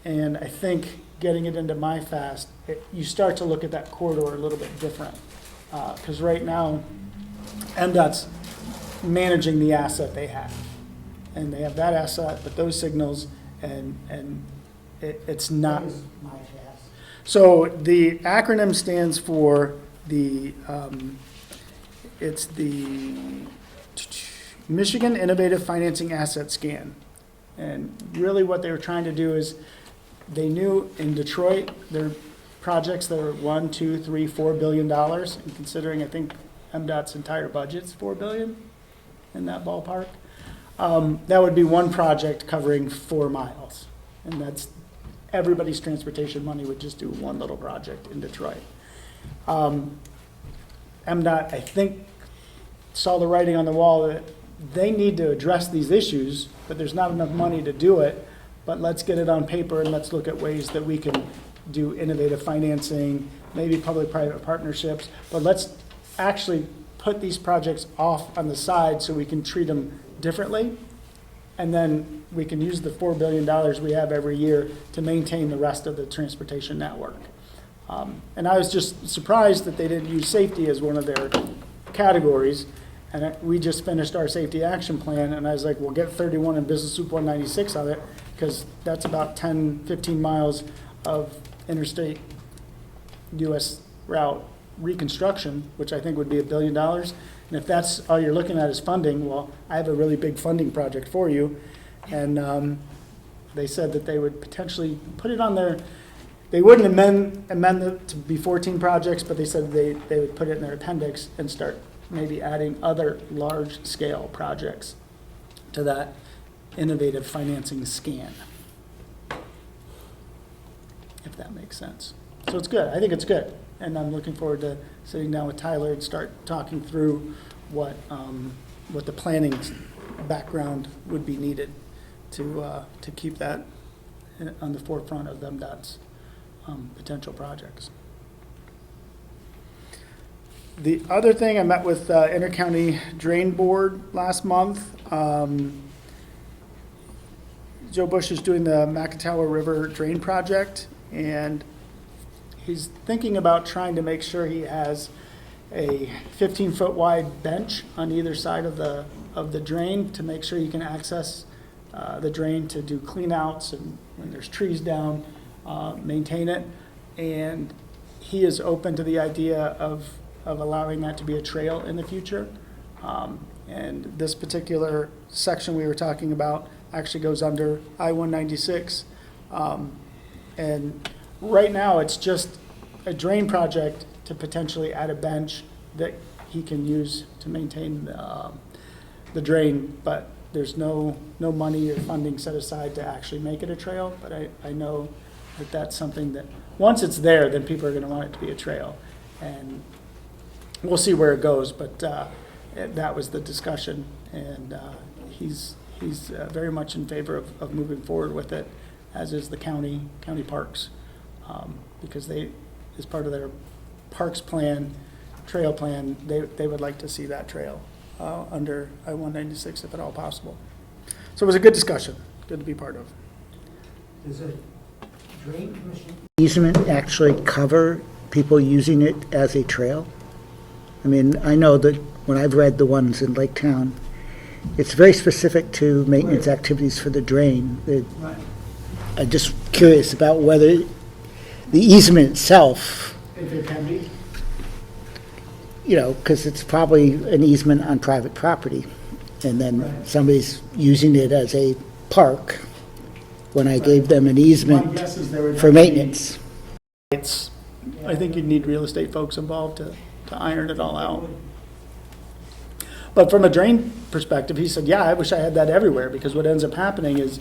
And I think getting it into MyFast, you start to look at that corridor a little bit different. Because right now, MDOT's managing the asset they have. And they have that asset, but those signals, and it's not. So the acronym stands for it's the Michigan Innovative Financing Asset Scan. And really what they were trying to do is, they knew in Detroit, there are projects that are $1, $2, $3, $4 billion, and considering I think MDOT's entire budget's $4 billion in that ballpark. That would be one project covering 4 miles. And that's everybody's transportation money would just do one little project in Detroit. MDOT, I think, saw the writing on the wall that they need to address these issues, but there's not enough money to do it. But let's get it on paper and let's look at ways that we can do innovative financing, maybe public-private partnerships. But let's actually put these projects off on the side so we can treat them differently. And then we can use the $4 billion we have every year to maintain the rest of the transportation network. And I was just surprised that they didn't use safety as one of their categories. And we just finished our safety action plan, and I was like, we'll get 31 in Business Loop 196 on it, because that's about 10, 15 miles of interstate US route reconstruction, which I think would be $1 billion. And if that's all you're looking at is funding, well, I have a really big funding project for you. And they said that they would potentially put it on their, they wouldn't amend it to be 14 projects, but they said they would put it in their appendix and start maybe adding other large-scale projects to that innovative financing scan, if that makes sense. So it's good. I think it's good. And I'm looking forward to sitting down with Tyler and start talking through what the planning background would be needed to keep that on the forefront of MDOT's potential projects. The other thing, I met with Intercounty Drain Board last month. Joe Bush is doing the Macatawa River Drain Project, and he's thinking about trying to make sure he has a 15-foot wide bench on either side of the drain to make sure you can access the drain to do clean outs, and when there's trees down, maintain it. And he is open to the idea of allowing that to be a trail in the future. And this particular section we were talking about actually goes under I-196. And right now, it's just a drain project to potentially add a bench that he can use to maintain the drain, but there's no money or funding set aside to actually make it a trail. But I know that that's something that, once it's there, then people are going to want it to be a trail. And we'll see where it goes, but that was the discussion, and he's very much in favor of moving forward with it, as is the county parks, because they, as part of their parks plan, trail plan, they would like to see that trail under I-196 if at all possible. So it was a good discussion, good to be part of. Does a drain commission easement actually cover people using it as a trail? I mean, I know that when I've read the ones in Lake Town, it's very specific to maintenance activities for the drain. I'm just curious about whether the easement itself, If it can be. you know, because it's probably an easement on private property, and then somebody's using it as a park when I gave them an My easement guess is there would for have to be- maintenance. I think you'd need real estate folks involved to iron it all out. But from a drain perspective, he said, yeah, I wish I had that everywhere, because what ends up happening is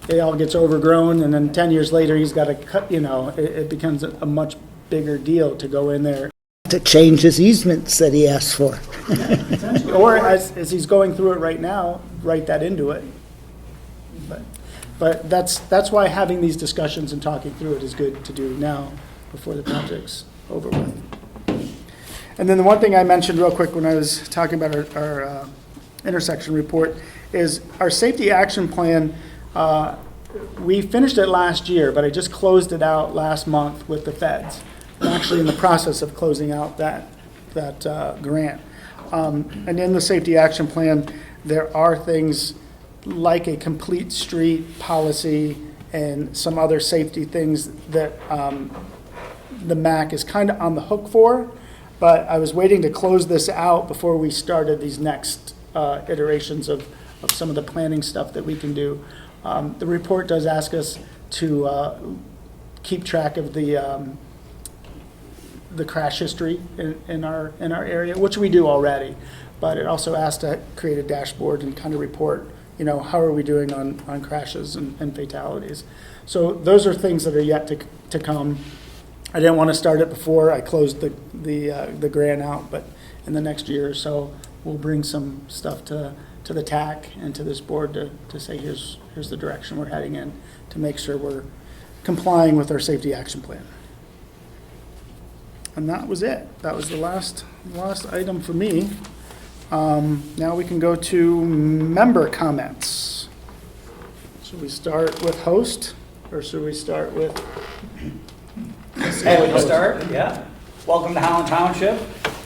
it all gets overgrown, and then 10 years later, he's got to cut, it becomes a much bigger deal to go in there. To change his easements that he asked for. Or as he's going through it right now, write that into it. But that's why having these discussions and talking through it is good to do now before the project's over with. And then the one thing I mentioned real quick when I was talking about our intersection report is our safety action plan. We finished it last year, but I just closed it out last month with the feds. I'm actually in the process of closing out that grant. And in the safety action plan, there are things like a complete street policy and some other safety things that the MAC is kind of on the hook for. But I was waiting to close this out before we started these next iterations of some of the planning stuff that we can do. The report does ask us to keep track of the crash history in our area, which we do already. But it also asks to create a dashboard and kind of report, how are we doing on crashes and fatalities. So those are things that are yet to come. I didn't want to start it before I closed the grant out, but in the next year or so, we'll bring some stuff to the TAC and to this board to say, here's the direction we're heading in, to make sure we're complying with our safety action plan. And that was it. That was the last item for me. Now we can go to member comments. Should we start with host, or should we start with? Happy to start, yeah. Welcome to Holland Township.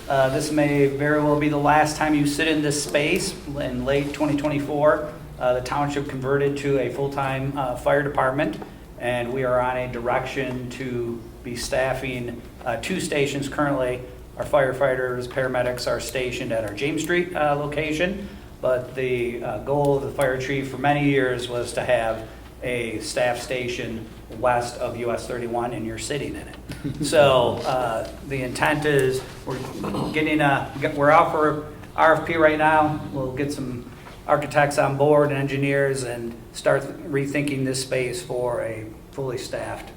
This may very well be the last time you sit in this space. In late 2024, the township converted to a full-time fire department, and we are on a direction to be staffing 2 stations currently. Our firefighters, paramedics are stationed at our James Street location, but the goal of the fire chief for many years was to have a staff station west of US 31, and you're sitting in it. So the intent is we're out for RFP right now. We'll get some architects on board and engineers and start rethinking this space for a fully staffed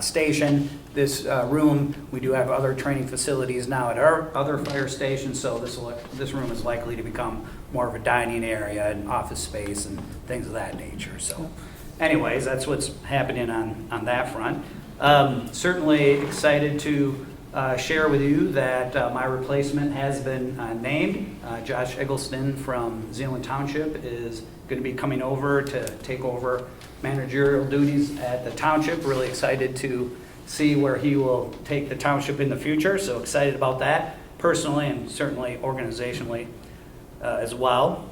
station. This room, we do have other training facilities now at our other fire stations, so this room is likely to become more of a dining area and office space and things of that nature. So anyways, that's what's happening on that front. Certainly excited to share with you that my replacement has been named. Josh Eggleston from Zeeland Township is going to be coming over to take over managerial duties at the township. Really excited to see where he will take the township in the future. So excited about that personally and certainly organizationally as well.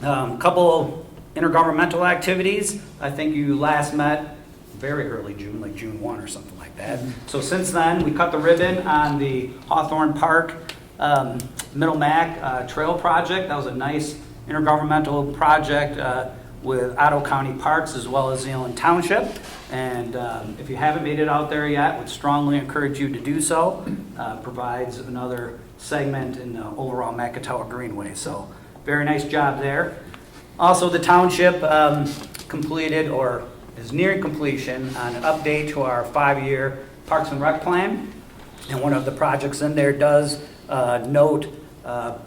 Couple intergovernmental activities. I think you last met very early June, like June 1 or something like that. So since then, we cut the ribbon on the Hawthorne Park Middle Mac Trail project. That was a nice intergovernmental project with Ottawa County Parks as well as Zeeland Township. And if you haven't made it out there yet, would strongly encourage you to do so. Provides another segment in the overall Macatawa Greenway. So very nice job there. Also, the township completed or is nearing completion on an update to our 5-year Parks and Rec plan. And one of the projects in there does note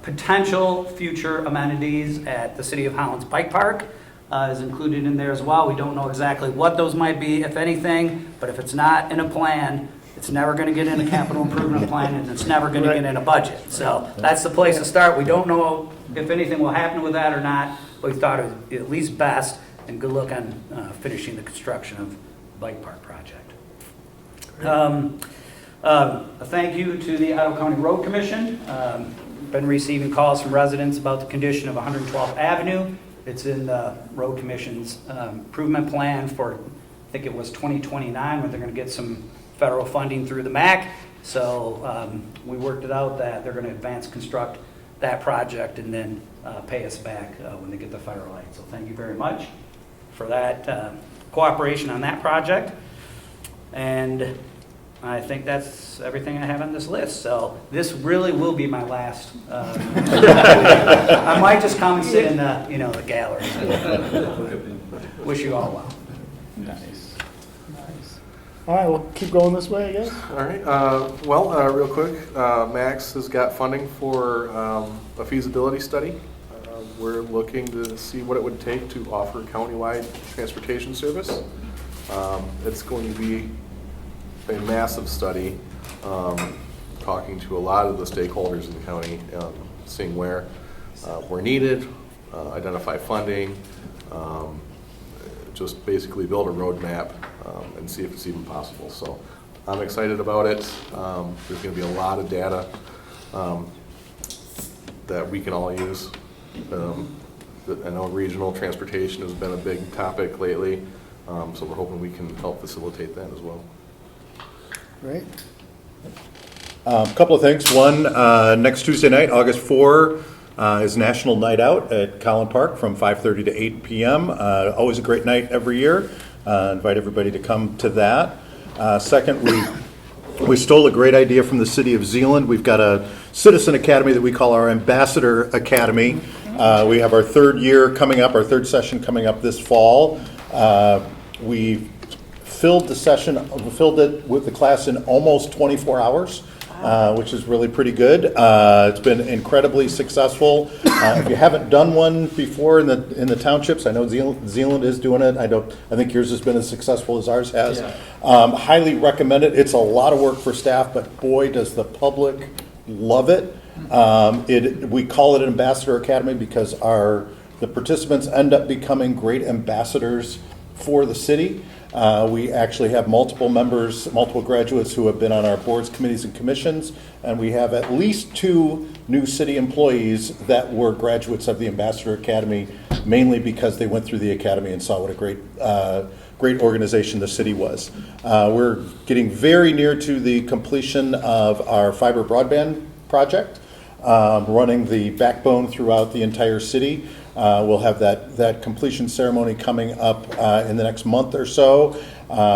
potential future amenities at the City of Holland's Bike Park is included in there as well. We don't know exactly what those might be, if anything, but if it's not in a plan, it's never going to get in a capital improvement plan, and it's never going to get in a budget. So that's the place to start. We don't know if anything will happen with that or not, but we thought it was at least best and good luck on finishing the construction of the Bike Park project. A thank you to the Ottawa County Road Commission. Been receiving calls from residents about the condition of 112th Avenue. It's in the Road Commission's improvement plan for, I think it was 2029, where they're going to get some federal funding through the Macc. So we worked it out that they're going to advance construct that project and then pay us back when they get the federal aid. So thank you very much for that cooperation on that project. And I think that's everything I have on this list. So this really will be my last. I might just come and sit in the, the gallery. Wish you all well. Nice. All right, we'll keep going this way, I guess. All right, real quick, Max has got funding for a feasibility study. We're looking to see what it would take to offer countywide transportation service. It's going to be a massive study, talking to a lot of the stakeholders in the county, seeing where we're needed, identify funding, just basically build a roadmap and see if it's even possible. So I'm excited about it. There's going to be a lot of data that we can all use. I know regional transportation has been a big topic lately, so we're hoping we can help facilitate that as well. Great. A couple of things. One, next Tuesday night, August 4, is National Night Out at Collin Park from 5:30 to 8 p.m. Always a great night every year. Invite everybody to come to that. Second, we stole a great idea from the city of Zeeland. We've got a citizen academy that we call our Ambassador Academy. We have our third year coming up, our third session coming up this fall. We filled filled it with the class in almost 24 hours. Which is really pretty good. It's been incredibly successful. If you haven't done one before in the townships, I know Zealand is doing it. I think yours has been as successful as ours has. Highly recommend it. It's a lot of work for staff, but boy, does the public love it. We call it an Ambassador Academy because the participants end up becoming great ambassadors for the city. We actually have multiple members, multiple graduates who have been on our boards, committees, and commissions, and we have at least 2 new city employees that were graduates of the Ambassador Academy, mainly because they went through the academy and saw what a great organization the city was. We're getting very near to the completion of our fiber broadband project, running the backbone throughout the entire city. We'll have that completion ceremony coming up in the next month or so.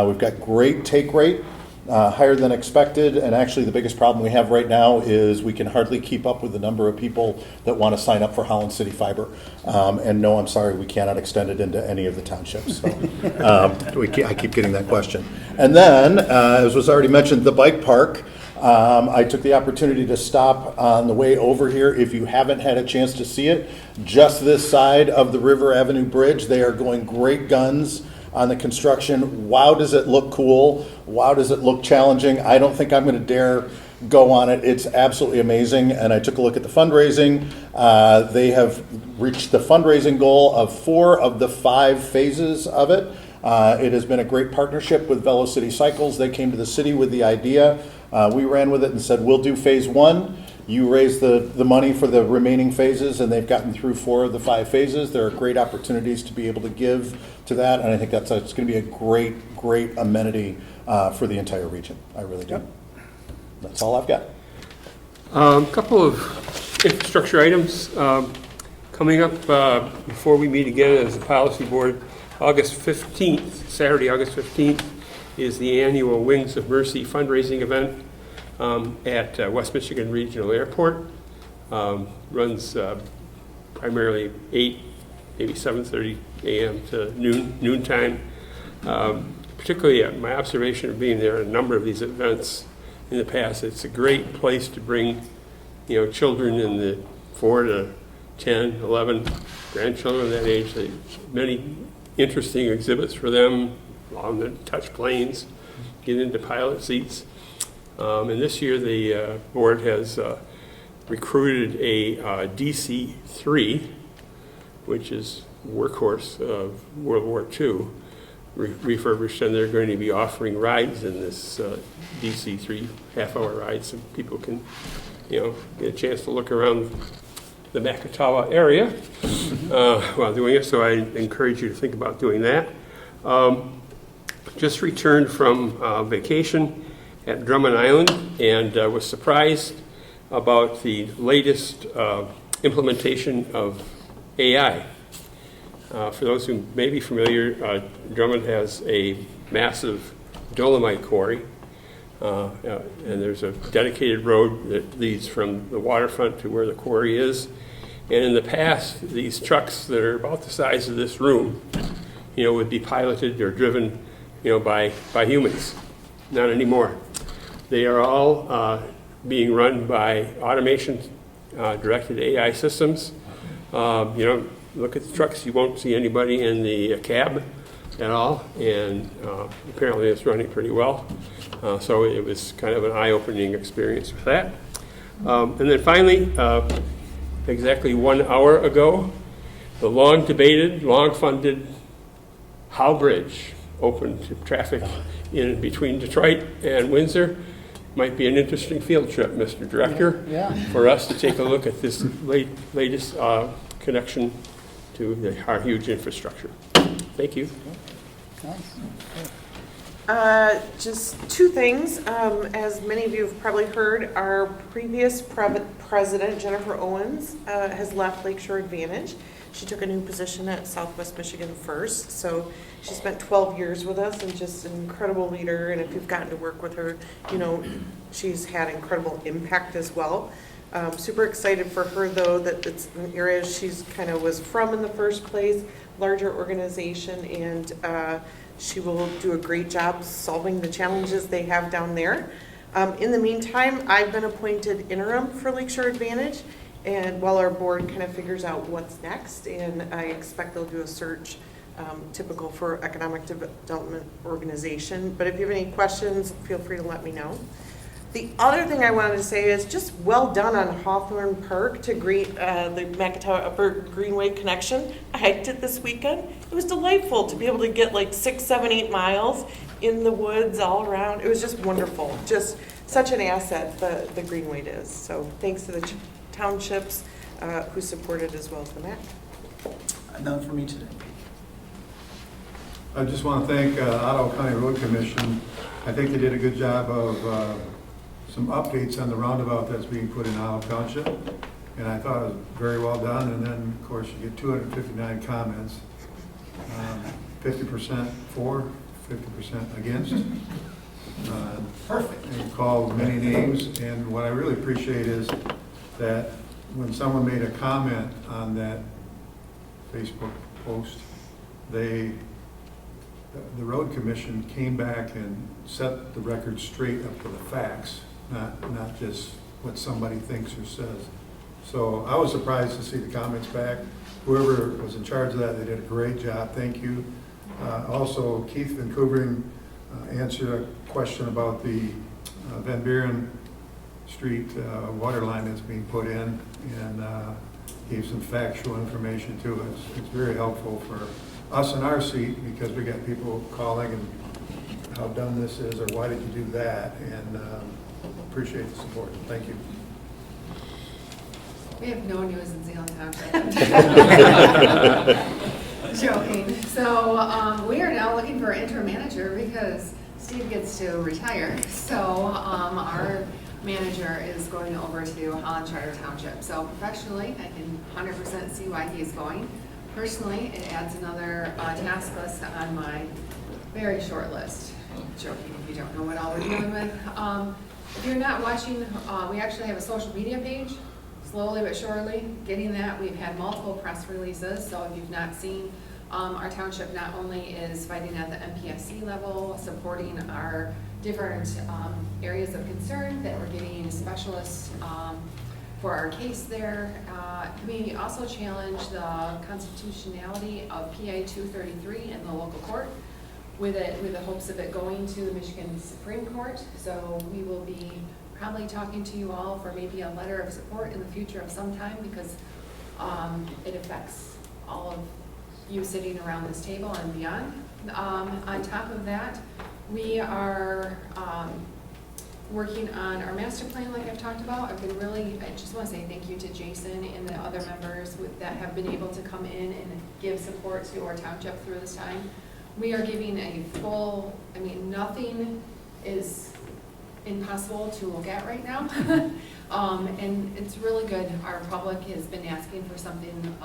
We've got great take rate, higher than expected, and actually the biggest problem we have right now is we can hardly keep up with the number of people that want to sign up for Holland City Fiber. And no, I'm sorry, we cannot extend it into any of the townships. So, I keep getting that question. And then, as was already mentioned, the bike park. I took the opportunity to stop on the way over here. If you haven't had a chance to see it, just this side of the River Avenue Bridge, they are going great guns on the construction. Wow, does it look cool? Wow, does it look challenging? I don't think I'm going to dare go on it. It's absolutely amazing. And I took a look at the fundraising. They have reached the fundraising goal of 4 of the 5 phases of it. It has been a great partnership with Velocity Cycles. They came to the city with the idea. We ran with it and said, we'll do phase 1. You raise the money for the remaining phases, and they've gotten through 4 of the 5 phases. There are great opportunities to be able to give to that, and I think it's going to be a great amenity for the entire region. I really do. That's all I've got. A couple of infrastructure items coming up before we meet again as a policy board. August 15th, Saturday, August 15th, is the annual Wings of Mercy fundraising event at West Michigan Regional Airport. Runs primarily 8, maybe 7:30 a.m. to noontime. Particularly my observation of being there at a number of these events in the past, it's a great place to bring children in the 4 to 10, 11, grandchildren that age. Many interesting exhibits for them on the touch planes, get into pilot seats. And this year the board has recruited a DC-3, which is workhorse of World War II, refurbished, and they're going to be offering rides in this DC-3 half-hour ride, so people can get a chance to look around the Macatawa area while doing it, so I encourage you to think about doing that. Just returned from vacation at Drummond Island and was surprised about the latest implementation of AI. For those who may be familiar, Drummond has a massive dolomite quarry, and there's a dedicated road that leads from the waterfront to where the quarry is. And in the past, these trucks that are about the size of this room, would be piloted or driven, by humans. Not anymore. They are all being run by automation directed AI systems. Look at the trucks, you won't see anybody in the cab at all, and apparently it's running pretty well. So it was kind of an eye-opening experience with that. And then finally, exactly 1 hour ago, the long-debated, long-funded Howe Bridge opened to traffic in between Detroit and Windsor. Might be an interesting field trip, Mr. Director, for us to take a look at this latest connection to our huge infrastructure. Thank you. Just 2 things. As many of you have probably heard, our previous president, Jennifer Owens, has left Lakeshore Advantage. She took a new position at Southwest Michigan First, so she spent 12 years with us and just an incredible leader, and if you've gotten to work with her, she's had incredible impact as well. Super excited for her, though, that it's an area she's kind of was from in the first place, larger organization, and She will do a great job solving the challenges they have down there. In the meantime, I've been appointed interim for Lakeshore Advantage, and while our board kind of figures out what's next, and I expect they'll do a search typical for economic development organization. But if you have any questions, feel free to let me know. The other thing I wanted to say is just well done on Hawthorne Park to greet the Macatawa Upper Greenway connection. I hiked it this weekend. It was delightful to be able to get like 6, 7, 8 miles in the woods all around. It was just wonderful. Just such an asset the Greenway is. So thanks to the townships who supported as well as the MAC. None for me today. I just want to thank Ottawa County Road Commission. I think they did a good job of some updates on the roundabout that's being put in Ottawa Township. And I thought it was very well done. And then, of course, you get 259 comments. 50% for, 50% against. Perfect. And called many names. And what I really appreciate is that when someone made a comment on that Facebook post, the road commission came back and set the record straight up to the facts, not just what somebody thinks or says. So I was surprised to see the comments back. Whoever was in charge of that, they did a great job. Thank you. Also, Keith Van Koevering answered a question about the Van Buren Street water line that's being put in, and gave some factual information to us. It's very helpful for us in our seat, because we got people calling and how dumb this is, or why did you do that, and appreciate the support. Thank you. We have no news in Zeeland Township. Joking. So we are now looking for an interim manager because Steve gets to retire. So our manager is going over to Holland Charter Township. So professionally, I can 100% see why he's going. Personally, it adds another task list on my very short list. Joking if you don't know what all we're dealing with. If you're not watching, we actually have a social media page. Slowly but surely getting that. We've had multiple press releases, so if you've not seen, our township not only is fighting at the MPSC level, supporting our different areas of concern that we're getting specialists for our case there. We also challenge the constitutionality of PA 233 in the local court with the hopes of it going to the Michigan Supreme Court. So we will be probably talking to you all for maybe a letter of support in the future of some time, because it affects all of you sitting around this table and beyond. On top of that, we are working on our master plan like I've talked about. I just want to say thank you to Jason and the other members that have been able to come in and give support to our township through this time. We are giving a full, nothing is impossible to look at right now. And it's really good. Our public has been asking for something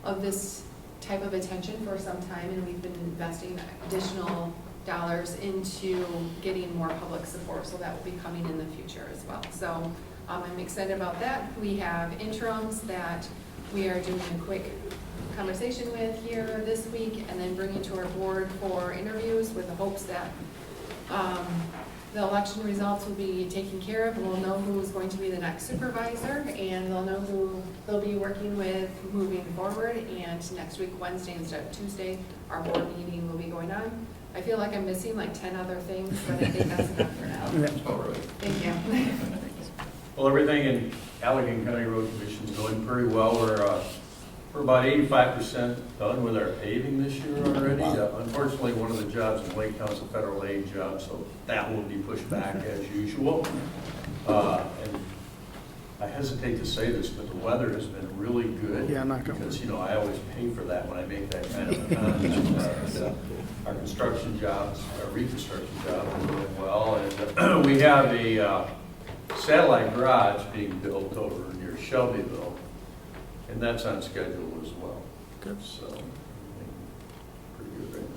of this type of attention for some time, and we've been investing additional dollars into getting more public support, so that will be coming in the future as well. So I'm excited about that. We have interims that we are doing a quick conversation with here this week, and then bringing to our board for interviews with the hopes that the election results will be taken care of, and we'll know who's going to be the next supervisor, and they'll know who they'll be working with moving forward. And next week, Wednesday instead of Tuesday, our board meeting will be going on. I feel like I'm missing like 10 other things, but I think that's enough for now. Thank you. Well, everything in Allegheny County Road Commission is going pretty well. We're about 85% done with our paving this year already. Unfortunately, one of the jobs in Lake Council federal aid job, so that will be pushed back as usual. And I hesitate to say this, but the weather has been really good. Yeah, I'm not going. Because, I always pay for that when I make that kind of a comment. Our construction jobs, our reconstruction jobs are doing well. And we have a satellite garage being built over near Shelbyville. And that's on schedule as well. Good. So, pretty good right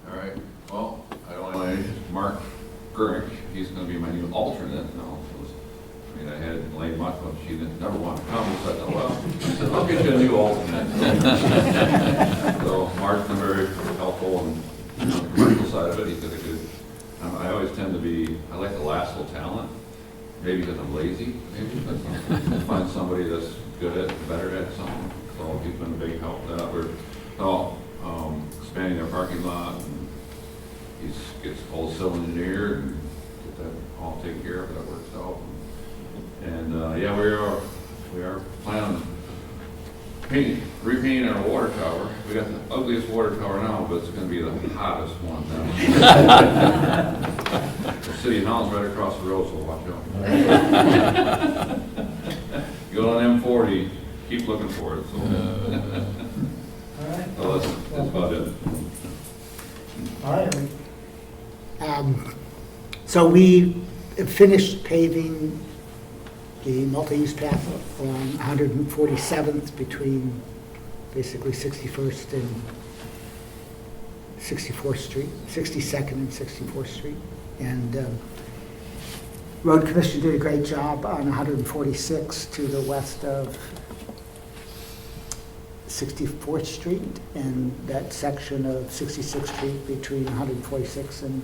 now. All right. Well, I don't know. Mark Gurnick, he's going to be my new alternate now. I mean, I had Elaine Muckman, she didn't never want to come, so I said, well, I said, I'll get you a new alternate. So Mark's been very helpful and on the commercial side of it, he did a good, I always tend to be, I like the lasso talent, maybe because I'm lazy, maybe, but I'll find somebody that's good at, better at something. So he's been a big help to that. We're expanding our parking lot, and he gets a whole civil engineer and get that all taken care of, that works out. And yeah, we are planning on repainting our water tower. We got the ugliest water tower now, but it's going to be the hottest one now. The city hall's right across the road, so watch out. Go on M40, keep looking for it. So, so that's about it. All right. So we finished paving the multi-use path along 147th between basically 61st and 64th Street, 62nd and 64th Street. And Road Commission did a great job on 146 to the west of 64th Street, and that section of 66th Street between 146 and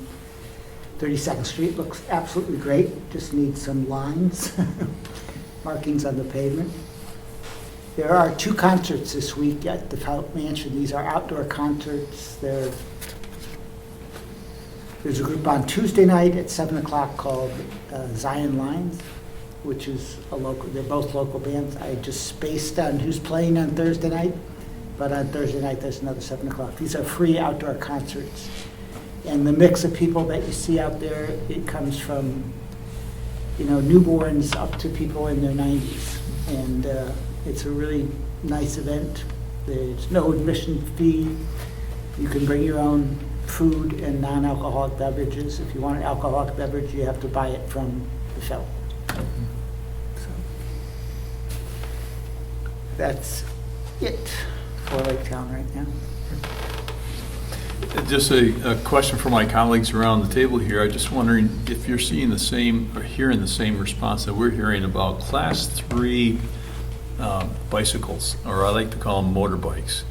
32nd Street looks absolutely great, just needs some lines, markings on the pavement. There are 2 concerts this week at the Fout Mansion. These are outdoor concerts. There's a group on Tuesday night at 7 o'clock called Zion Lines, which is a local, they're both local bands. I just spaced on who's playing on Thursday night, but on Thursday night there's another 7 o'clock. These are free outdoor concerts. And the mix of people that you see out there, it comes from, newborns up to people in their 90s. And it's a really nice event. There's no admission fee. You can bring your own food and non-alcoholic beverages. If you want an alcoholic beverage, you have to buy it from the shop. So that's it for Lake Town right now. Just a question for my colleagues around the table here. I'm just wondering if you're seeing the same or hearing the same response that we're hearing about Class 3 bicycles, or I like to call them motorbikes.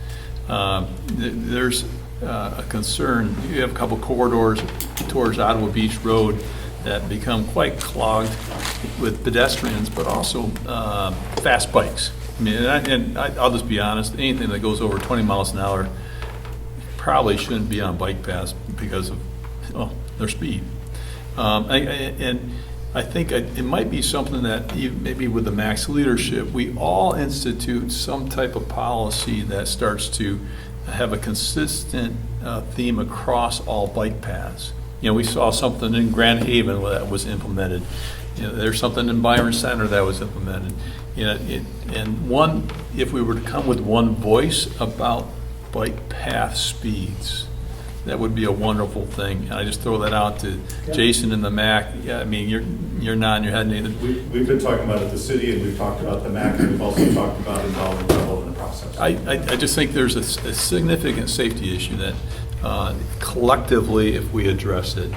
There's a concern. You have a couple corridors towards Ottawa Beach Road that become quite clogged with pedestrians, but also fast bikes. I mean, I'll just be honest, anything that goes over 20 miles an hour probably shouldn't be on bike paths because of their speed. And I think it might be something that maybe with the Macc leadership, we all institute some type of policy that starts to have a consistent theme across all bike paths. We saw something in Grand Haven that was implemented. There's something in Byron Center that was implemented. And if we were to come with one voice about bike path speeds, that would be a wonderful thing. And I just throw that out to Jason and the Macc. Yeah, I mean, you're nodding your head, Nathan. We've been talking about it at the city, and we've talked about the Macc, and we've also talked about involving people in the process. I just think there's a significant safety issue that collectively, if we address it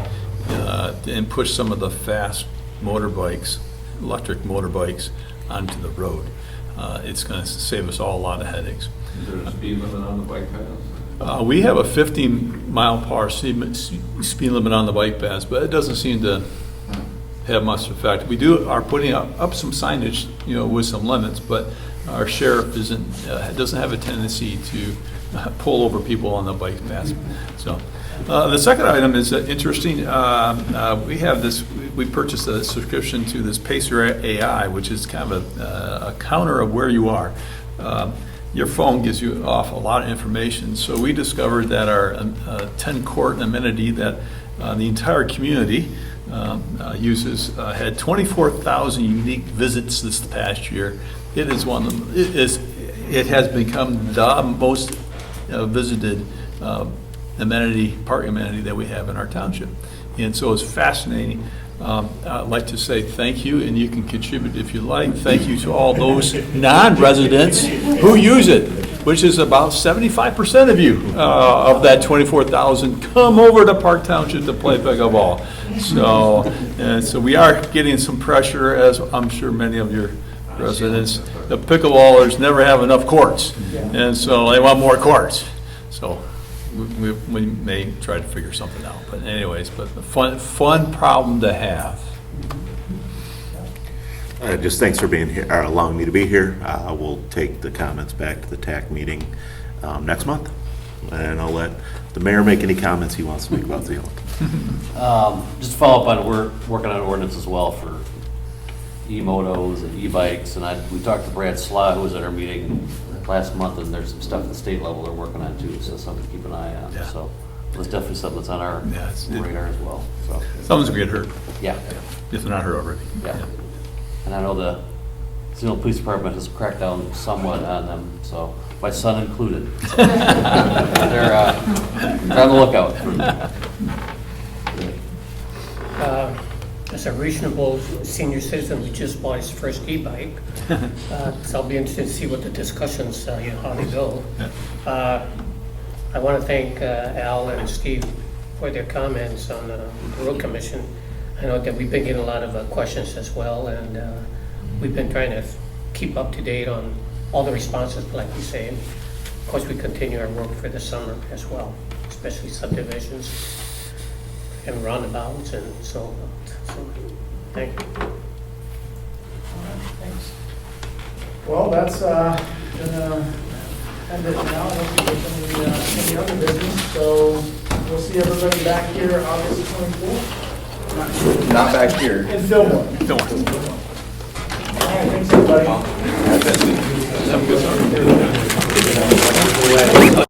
and push some of the fast motorbikes, electric motorbikes, onto the road, it's going to save us all a lot of headaches. Is there a speed limit on the bike paths? We have a 15-mile-per-hour speed limit on the bike paths, but it doesn't seem to have much effect. We are putting up some signage, with some limits, but our sheriff doesn't have a tendency to pull over people on the bike paths. So, the second item is interesting. We have this. We purchased a subscription to this Pacer AI, which is kind of a counter of where you are. Your phone gives you off a lot of information. So we discovered that our 10-court amenity that the entire community uses had 24,000 unique visits this past year. It is it has become the most visited park amenity that we have in our township, and so it's fascinating. I'd like to say thank you, and you can contribute if you like. Thank you to all those non-residents who use it. which is about 75% of you, of that 24,000, come over to Park Township to play pickleball. So we are getting some pressure, as I'm sure many of your residents. The pickleballers never have enough courts, and so they want more courts. So we may try to figure something out. But anyways, but a fun problem to have. Just thanks for being here, or allowing me to be here. We'll take the comments back to the TAC meeting next month, and I'll let the mayor make any comments he wants to make about Zealand. Just to follow up on, we're working on an ordinance as well for e-motos and e-bikes, and we talked to Brad Slah, who was at our meeting last month, and there's some stuff at the state level they're working on too, so something to keep an eye on. Yeah. So it's definitely something that's on our radar as well. So Someone's gonna get hurt. yeah, If they're not hurt already. yeah. And I know the Zealand Police Department has cracked down somewhat on them, so my son included. They're on the lookout. As a reasonable senior citizen who just bought his first e-bike, so I'll be interested to see what the discussions, how they go. I want to thank Al and Steve for their comments on the road commission. I know that we've been getting a lot of questions as well, and we've been trying to keep up to date on all the responses, like we say. Of course, we continue our work for the summer as well, especially subdivisions and roundabouts and so on. So, thank you. Thanks. Well, that's gonna end it now. I don't think there's any other business, so we'll see everybody back here August 24th. Not back here. In Fillmore. Don't All right, thanks, everybody. worry.